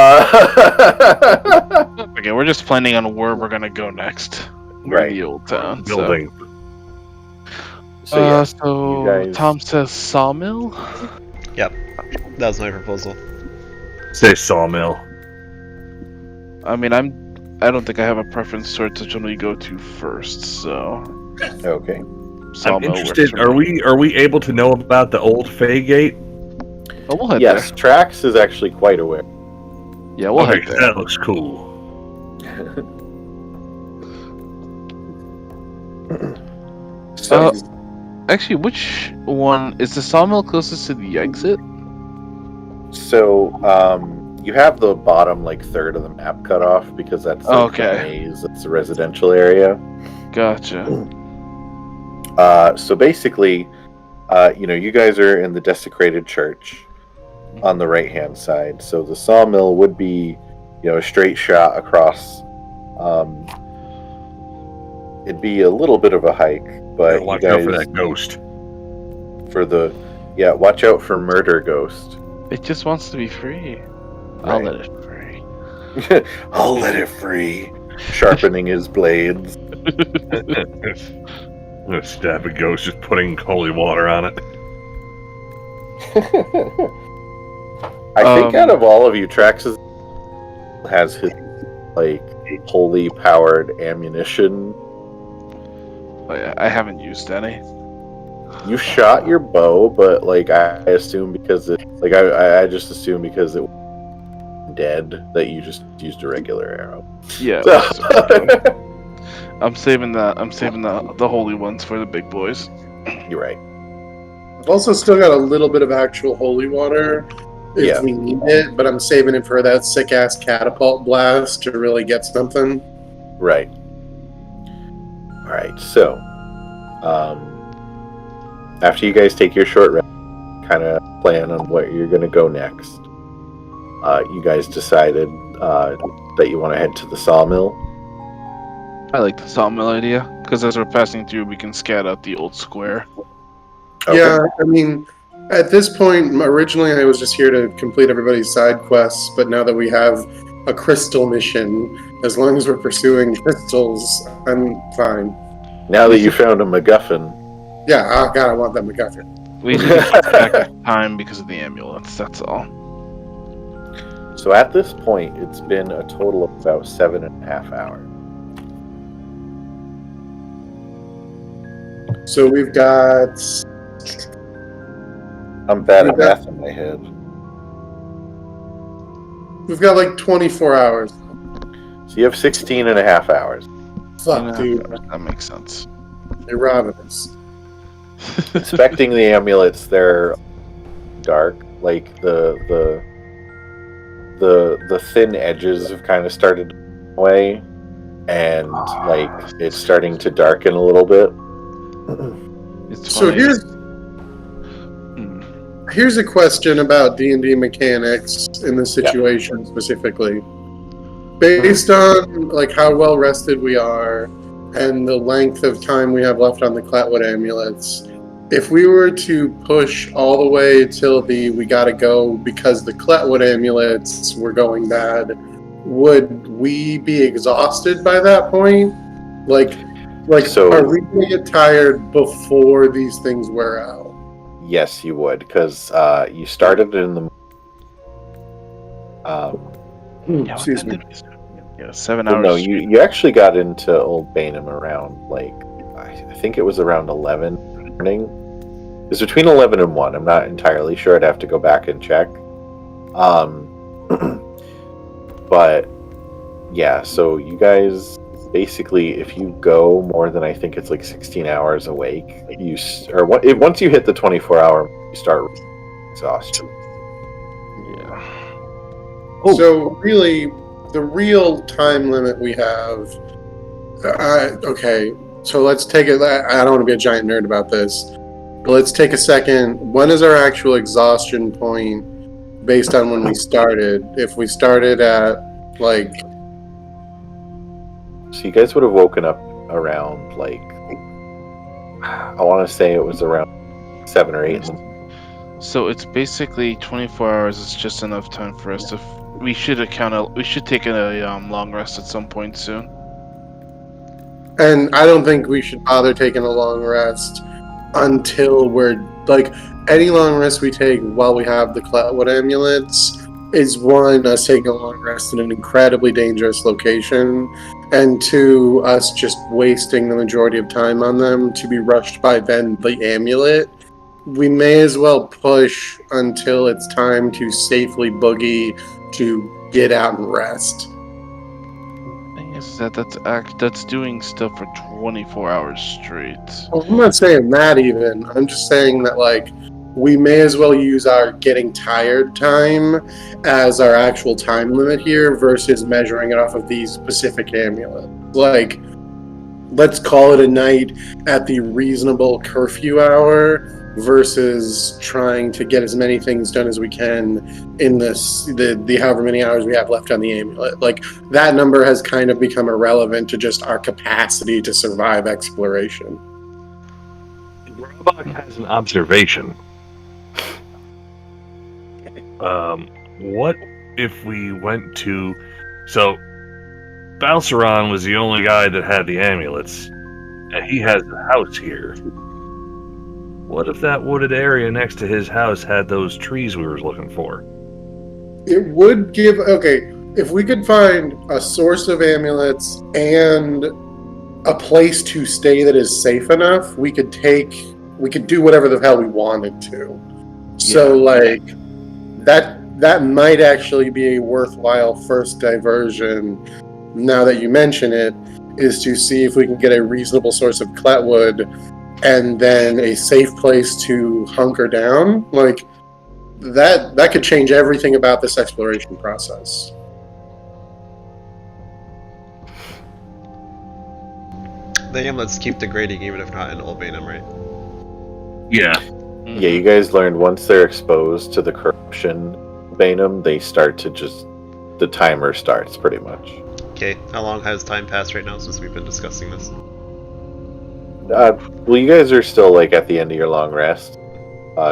Okay, we're just planning on where we're gonna go next. Right. In the old town. Building. So you guys... Tom says sawmill? Yep. That was my proposal. Say sawmill. I mean, I don't think I have a preference towards which one we go to first, so... Okay. I'm interested. Are we able to know about the old Fey Gate? Oh, we'll head yes, there. Trax is actually quite aware. Yeah, we'll head there. That looks cool. So, actually, which one is the sawmill closest to the exit? So, you have the bottom third of the map cut off because that's the maze. It's a residential area. Gotcha. So basically, you guys are in the desecrated church on the right-hand side. So the sawmill would be, a straight shot across. It'd be a little bit of a hike, but watch out for that ghost. Watch out for Murder Ghost. It just wants to be free. Right. I'll let it free. I'll let it free. Sharpening his blades. I'm gonna stab a ghost just putting holy water on it. I think out of all of you, Trax has his holy powered ammunition. Oh, yeah, I haven't used any. You shot your bow, but I assume because it I just assume because it was dead that you just used a regular arrow. Yeah. I'm saving the holy ones for the big boys. You're right. I've also still got a little bit of actual holy water if we need it, but I'm saving it for that sick ass catapult blast to really get something. Right. All right. So, after you guys take your short rest, kind of plan on where you're going to go next. You guys decided that you want to head to the sawmill. I like the sawmill idea, because as we're passing through, we can scout out the old square. Okay. Yeah, I mean, at this point, originally I was just here to complete everybody's side quests, but now that we have a crystal mission. As long as we're pursuing crystals, I'm fine. Now that you found a MacGuffin. Yeah, oh god, I want that MacGuffin. We need to keep track of time because of the amulets, that's all. So at this point, it's been a total of about 7.5 hours. So we've got... I'm bad at math in my head. We've got like 24 hours. So you have 16.5 hours. Fuck, dude. That makes sense. They're robbing us. Inspecting the amulets, they're dark. Like the thin edges have kind of started away, and like it's starting to darken a little bit. It's So funny. here's a question about D&D mechanics in this situation specifically. Based on like how well rested we are and the length of time we have left on the Clatwood amulets, if we were to push all the way till we gotta go because the Clatwood amulets were going bad, would we be exhausted by that point? Like So- are we gonna get tired before these things wear out? Yes, you would, because you started in the. Yeah, Excuse me. Yeah, 7 Well, hours. no, you actually got into Old Bainham around like I think it was around 11 morning. It was between 11 and 1. I'm not entirely sure. I'd have to go back and check. But yeah, so you guys basically, if you go more than I think it's like 16 hours awake, once you hit the 24-hour, you start exhaustion. Yeah. Oh. So really, the real time limit we have. Okay, so let's take it. I don't want to be a giant nerd about this. But let's take a second. When is our actual exhaustion point based on when we started? If we started at like. So you guys would have woken up around like I want to say it was around 7 or 8. So it's basically 24 hours is just enough time for us to. We should take a long rest at some point soon. And I don't think we should bother taking a long rest until we're like any long rest we take while we have the Cloudwood amulets is one, us taking a long rest in an incredibly dangerous location, and two, us just wasting the majority of time on them to be rushed by then the amulet. We may as well push until it's time to safely boogie to get out and rest. Thing is that's doing stuff for 24 hours straight. Well, I'm not saying that even. I'm just saying that, like, we may as well use our getting tired time as our actual time limit here versus measuring it off of these specific amulets. Like, let's call it a night at the reasonable curfew hour versus trying to get as many things done as we can in the however many hours we have left on the amulet. Like, that number has kind of become irrelevant to just our capacity to survive exploration. Robok has an observation. What if we went to... So, Balceron was the only guy that had the amulets, and he has the house here. What if that wooded area next to his house had those trees we were looking for? It would give... Okay, if we could find a source of amulets and a place to stay that is safe enough, we could do whatever the hell we wanted to. So, like, that might actually be a worthwhile first diversion, now that you mention it, is to see if we can get a reasonable source of Cletwood and then a safe place to hunker down. Like, that could change everything about this exploration process. The amulets keep degrading even if not in Old Bainham, right? Yeah. Yeah, you guys learned once they're exposed to the corruption Bainham, they start to just... The timer starts, pretty much. Okay, how long has time passed right now since we've been discussing this? Well, you guys are still, like, at the end of your long rest.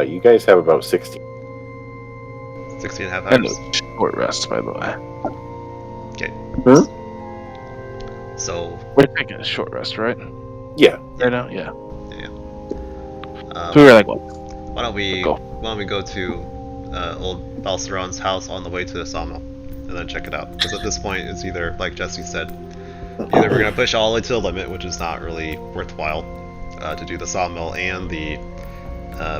You guys have about 16 16 and a half And hours. a short rest, by the way. Okay. Hmm? So We're taking a short rest, right? Yeah. Right now, yeah. um, So we were like, what? why don't we Go. go to old Balceron's house on the way to the sawmill and then check it out? Because at this point, it's either, like Jesse said, either we're gonna push all the way to the limit, which is not really worthwhile to do the sawmill and the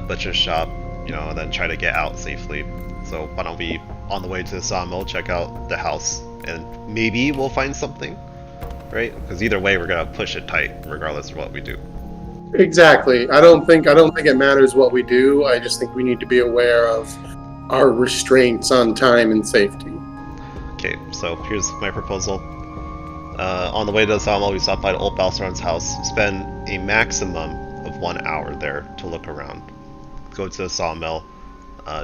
butcher shop, and then try to get out safely. So why don't we, on the way to the sawmill, check out the house, and maybe we'll find something, right? Because either way, we're gonna push it tight, regardless of what we do. Exactly. I don't think it matters what we do. I just think we need to be aware of our restraints on time and safety. Okay, so here's my proposal. On the way to the sawmill, we stop by the old Balceron's house, spend a maximum of 1 hour there to look around. Go to the sawmill,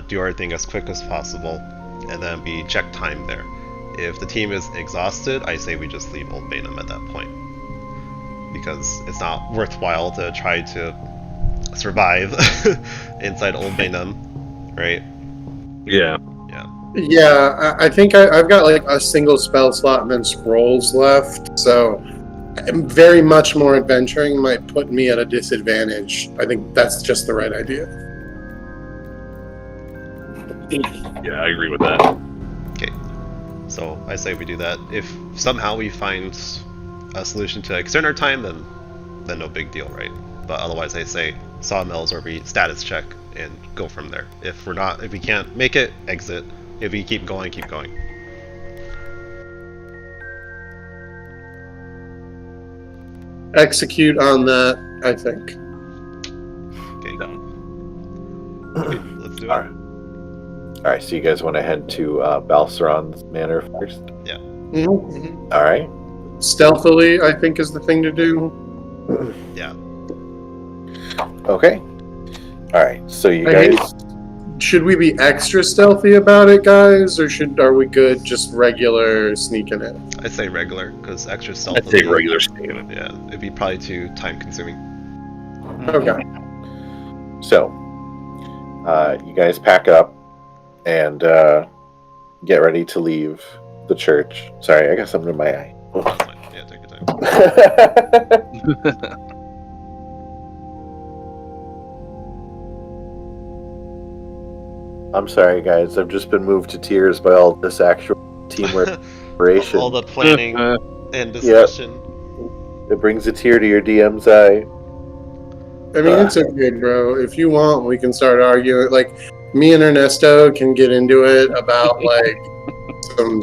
do everything as quick as possible, and then we check time there. If the team is exhausted, I say we just leave Old Bainham at that point. Because it's not worthwhile to try to survive inside Old Bainham, right? Yeah. Yeah, I think I've got like a single spell slot and then scrolls left, so very much more adventuring might put me at a disadvantage. I think that's just the right idea. Yeah, I agree with that. Okay, so I say we do that. If somehow we find a solution to extend our time, then no big deal, right? But otherwise, I say sawmills or we status check and go from there. If we can't make it, exit. If we keep going, keep going. Execute on that, I think. Okay, done. Okay, let's do it. All right, so you guys want to head to Balceron's manor first? Mm-hmm. All right. Stealthily, I think, is the thing to do. Yeah. Okay. All right, so you guys... Should we be extra stealthy about it, guys, or are we good just regular sneaking it? I'd say regular, because extra stealth. I'd say regular sneaking. Yeah, it'd be probably too time consuming. Okay. So, you guys pack up and get ready to leave the church. Sorry, I got something in my eye. Yeah, take your time. I'm sorry, guys. I've just been moved to tears by all this actual teamwork operation. All the planning and discussion. It brings a tear to your DM's eye. I mean, it's okay, bro. If you want, we can start arguing. Like, me and Ernesto can get into it about like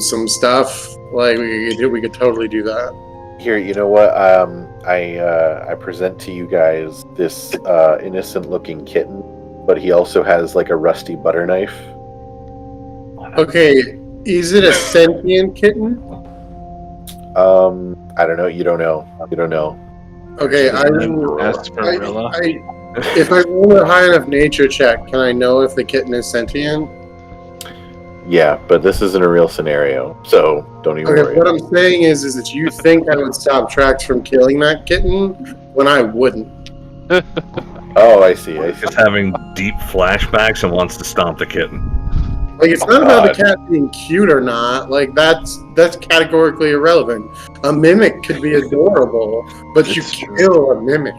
some stuff. Like, we could totally do that. Here, you know what? I present to you guys this innocent-looking kitten, but he also has like a rusty butter knife. Okay, is it a sentient kitten? I don't know. You don't know. You don't know. Okay, if I roll a high enough nature check, can I know if the kitten is sentient? Yeah, but this isn't a real scenario, so don't even worry. What I'm saying is that you think I would stop Trax from killing that kitten when I wouldn't. Oh, I see. Just having deep flashbacks and wants to stomp the kitten. Like, it's not about the cat being cute or not. Like, that's categorically irrelevant. A mimic could be adorable, but you kill a mimic.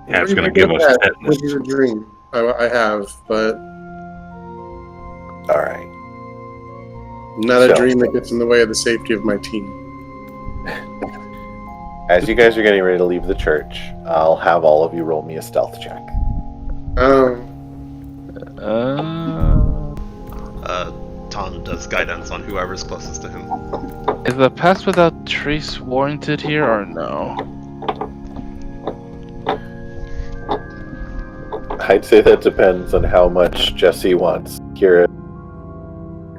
Yeah, it's going to give us tetanus. Which is a dream I have, but All right. not a dream that gets in the way of the safety of my team. As you guys are getting ready to leave the church, I'll have all of you roll me a stealth check. Tom does guidance on whoever's closest to him. Is the pass without trace warranted here or no? I'd say that depends on how much Jesse wants Kira.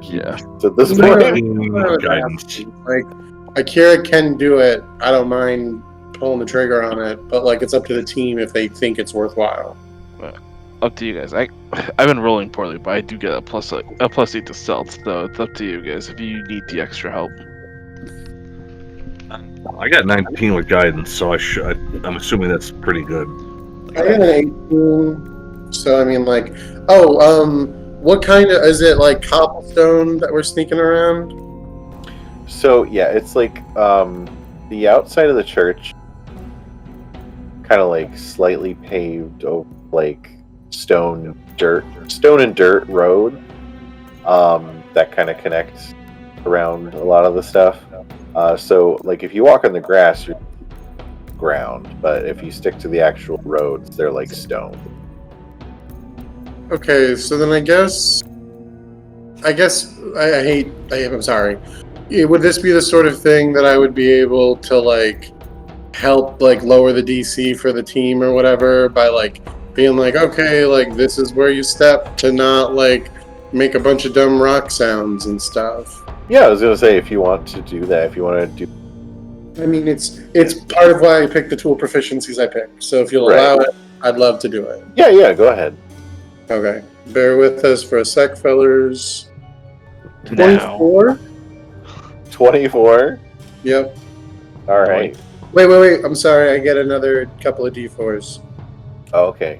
Yeah. So at this point, Guidance. Like, Akira can do it. I don't mind pulling the trigger on it, but like, it's up to the team if they think it's worthwhile. Up to you guys. I've been rolling poorly, but I do get a plus 8 to stealth, so it's up to you guys if you need the extra help. I got 19 with guidance, so I'm assuming that's pretty good. I got an 18, so I mean, like, what kind of is it? Like cobblestone that we're sneaking around? So yeah, it's like the outside of the church, kind of like slightly paved over like stone and dirt road that kind of connects around a lot of the stuff. So like if you walk on the grass, you're ground, but if you stick to the actual roads, they're like stone. Okay, so then I'm sorry. Would this be the sort of thing that I would be able to like help like lower the DC for the team or whatever by like being like, okay, like this is where you step to not like make a bunch of dumb rock sounds and stuff. Yeah, I was gonna say if you want to do that, if you want to do. I mean, it's part of why I picked the tool proficiencies I picked. So if you'll allow it, I'd love to do it. Yeah, go ahead. Okay, bear with us for a sec, fellers. 24. 24. Yep. All right. Wait. I'm sorry. I get another couple of D4s. Oh, okay.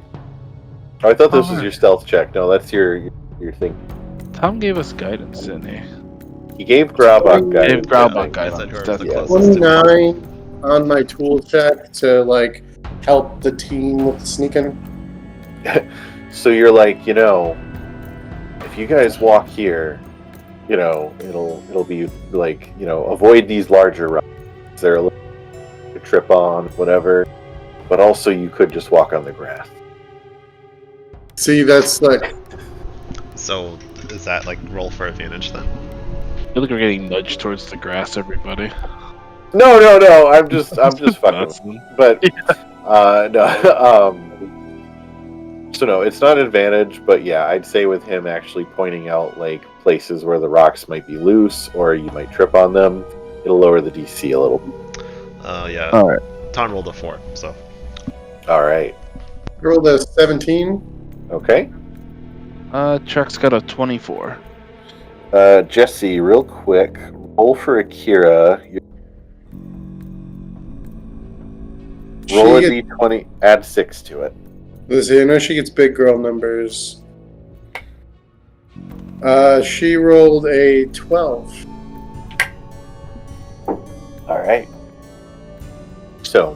Oh, I thought this was your stealth check. No, that's your thing. Tom gave us guidance, didn't he? He gave Grabok guidance. That's the closest. 29 on my tool check to like help the team with sneaking. So you're like, if you guys walk here, it'll be like, avoid these larger rocks. They're a little to trip on, whatever. But also you could just walk on the grass. See, that's like. So is that like roll for advantage then? I feel like we're getting nudged towards the grass, everybody. No. I'm just fucking. But no. So no, it's not advantage, but yeah, I'd say with him actually pointing out like places where the rocks might be loose or you might trip on them, it'll lower the DC a little. Yeah. All right. Tom rolled a 4, so. All right. Rolled a 17. Okay. Chuck's got a 24. Jesse, real quick, roll for Akira. Roll a d20, add 6 to it. Listen, I know she gets big girl numbers. She rolled a 12. All right. So,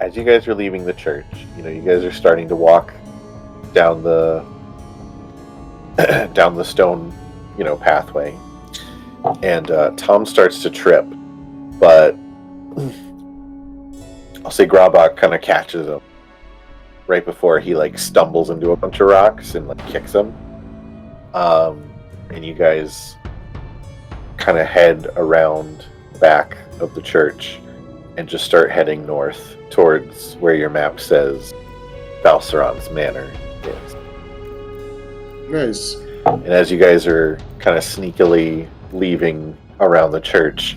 as you guys are leaving the church, you guys are starting to walk down the stone, pathway, and Tom starts to trip, but I'll say Grabok kind of catches him right before he like stumbles into a bunch of rocks and like kicks him, and you guys kind of head around the back of the church and just start heading north towards where your map says Valseron's Manor is. Nice. And as you guys are kind of sneakily leaving around the church,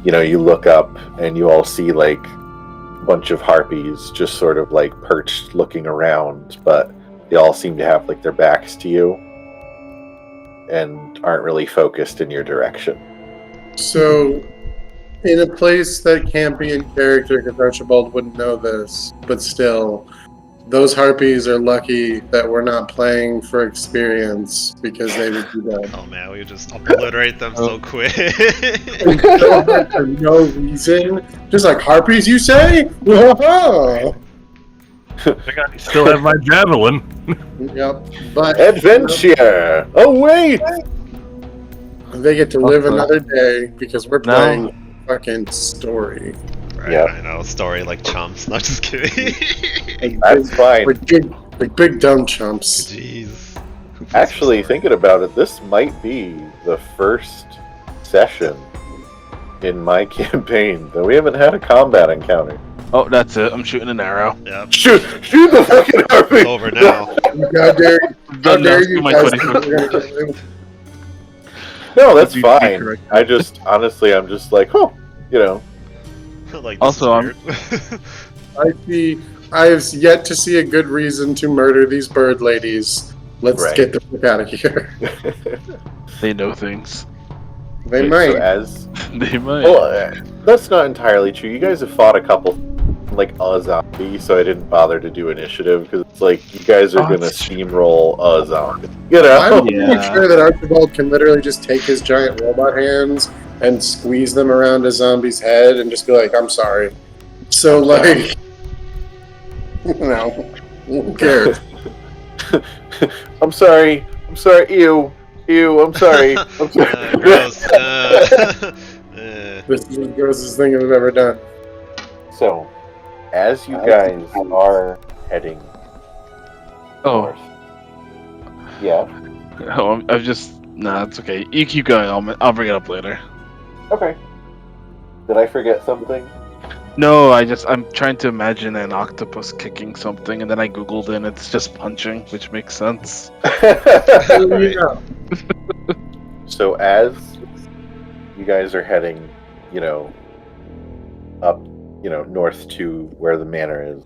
you look up and you all see like a bunch of harpies just sort of like perched looking around, but they all seem to have like their backs to you and aren't really focused in your direction. So, in a place that can't be in character, because Archibald wouldn't know this, but still, those harpies are lucky that we're not playing for experience because they would do that. Oh man, we would just obliterate them so quick. For no reason. Just like harpies, you say? Whoa! I still have my javelin. Yep. But Adventure! Oh, wait! They get to live another day because we're playing fucking story. Right, Yep. I know, story like chumps. Not just kidding. That's fine. We're big dumb chumps. Jeez. Actually, thinking about it, this might be the first session in my campaign that we haven't had a combat encounter. Oh, that's it. I'm shooting an arrow. Yep. Shoot the fucking harpy! It's over now. How dare you guys? No, that's You fine. correct. I'm just like, Like, Also, I have yet to see a good reason to murder these bird ladies. Let's Right. get the fuck out of here. They know things. They So might. as They might. well, that's not entirely true. You guys have fought a couple like a zombie, so I didn't bother to do initiative because it's like you guys are gonna that's steamroll a zombie. You know? I'm pretty Yeah. sure that Archibald can literally just take his giant robot hands and squeeze them around a zombie's head and just be like, "I'm sorry." So like, who cares? I'm sorry. I'm sorry. Ew. I'm sorry. I'm sorry. Gross. This is the grossest thing I've ever done. So, as you guys are heading Oh, north, yeah. I've just nah. It's okay. You keep going. I'll bring it up later. Okay. Did I forget something? No, I'm trying to imagine an octopus kicking something, and then I googled it, and it's just punching, which makes sense. Right. Yeah. So as you guys are heading, up, north to where the manor is,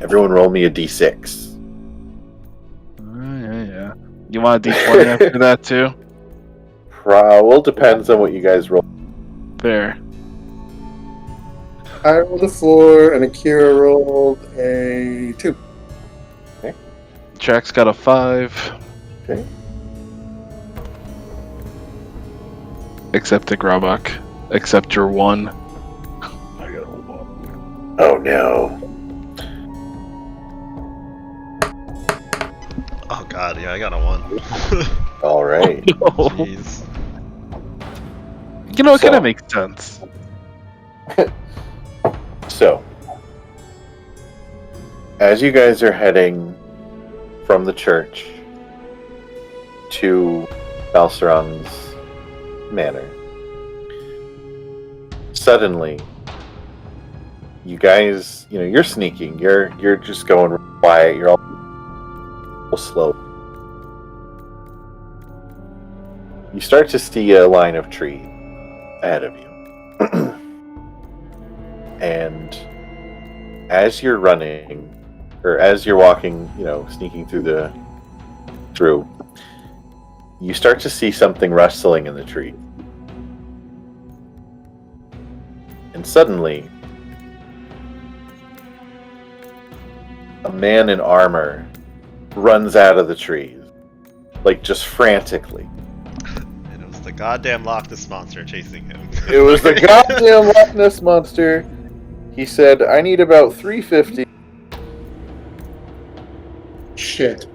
everyone roll me a d6. Yeah. You want a d20 after that too? Well, depends on what you guys roll. Fair. I rolled a 4 and Akira rolled a 2. Jack's got a 5. Okay. Except the Grabak. Except your 1. I got a one. Oh no. Oh god, yeah, I got a 1. All right. Jeez. You know, it kind So- of makes sense. So, as you guys are heading from the church to Balsaron's manor, suddenly, you guys, you're sneaking. You're just going quiet. You're all slow. You start to see a line of trees ahead of you. And as you're running, or as you're walking, sneaking through, you start to see something rustling in the tree. And suddenly, a man in armor runs out of the trees, like just frantically. And it was the goddamn Loch Ness monster chasing him. It was the goddamn Loch Ness monster. He said, "I need about 350. Shit.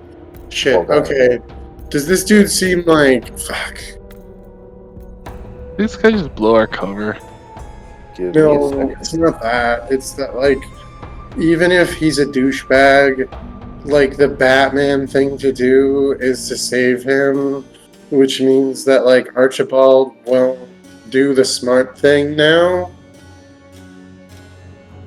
Hold on. Okay. Does this dude seem like... Fuck. This guy just blow our cover. Give me a No, second." it's not that. It's that, like, even if he's a douchebag, like, the Batman thing to do is to save him, which means that, like, Archibald will do the smart thing now.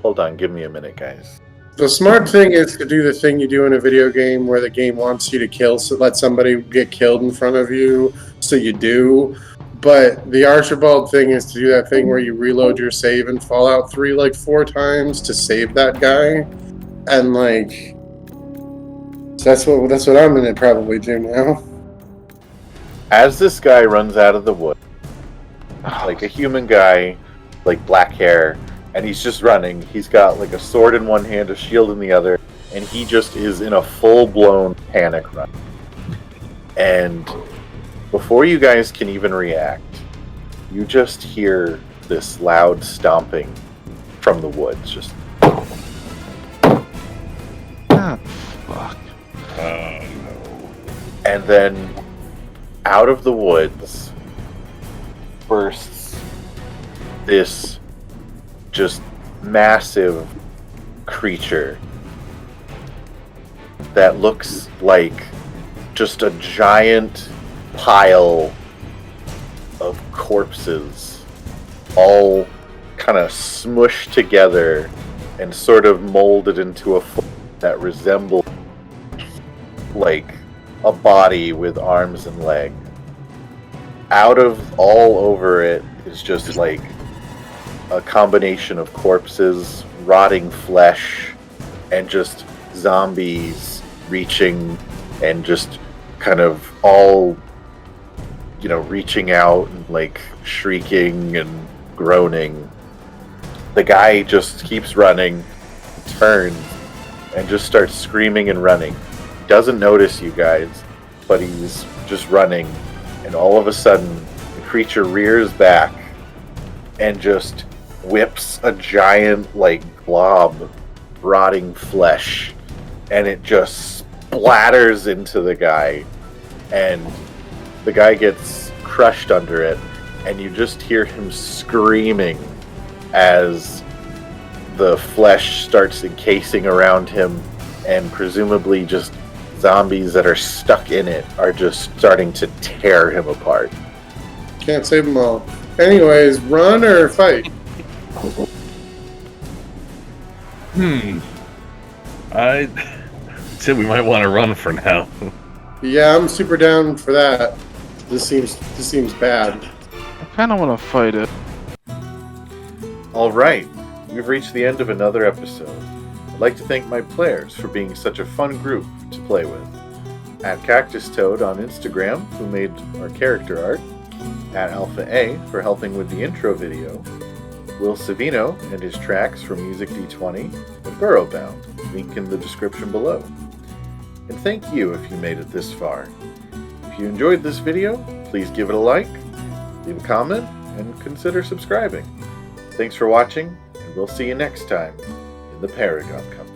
Hold on, give me a minute, guys. The smart thing is to do the thing you do in a video game where the game wants you to kill, so let somebody get killed in front of you, so you do. But the Archibald thing is to do that thing where you reload your save in Fallout 3 like 4 times to save that guy. And like, that's what I'm gonna probably do now. As this guy runs out of the wood, like a human guy, like black hair, and he's just running. He's got like a sword in one hand, a shield in the other, and he just is in a full-blown panic run. And before you guys can even react, you just hear this loud stomping from the woods. Just Ah, fuck. and then out of the woods bursts this just massive creature that looks like just a giant pile of corpses all kind of smushed together and sort of molded into a form that resembles like a body with arms and legs. Out of all over it is just like a combination of corpses, rotting flesh, and just zombies reaching and just kind of all, reaching out and like shrieking and groaning. The guy just keeps running, turns, and just starts screaming and running. Doesn't notice you guys, but he's just running, and all of a sudden, the creature rears back and just whips a giant, like, blob, rotting flesh, and it just splatters into the guy, and the guy gets crushed under it, and you just hear him screaming as the flesh starts encasing around him, and presumably just zombies that are stuck in it are just starting to tear him apart. Can't save them all. Anyways, run or fight? I said we might want to run for now. Yeah, I'm super down for that. This seems bad. I kind of want to fight it. All right, we've reached the end of another episode. I'd like to thank my players for being such a fun group to play with. At Cactus Toad on Instagram, who made our character art. At Alpha A for helping with the intro video. Will Savino and his tracks from Music D20. And Burrowbound, link in the description below. And thank you if you made it this far. If you enjoyed this video, please give it a like, leave a comment, and consider subscribing. Thanks for watching, and we'll see you next time in the Paragon Company.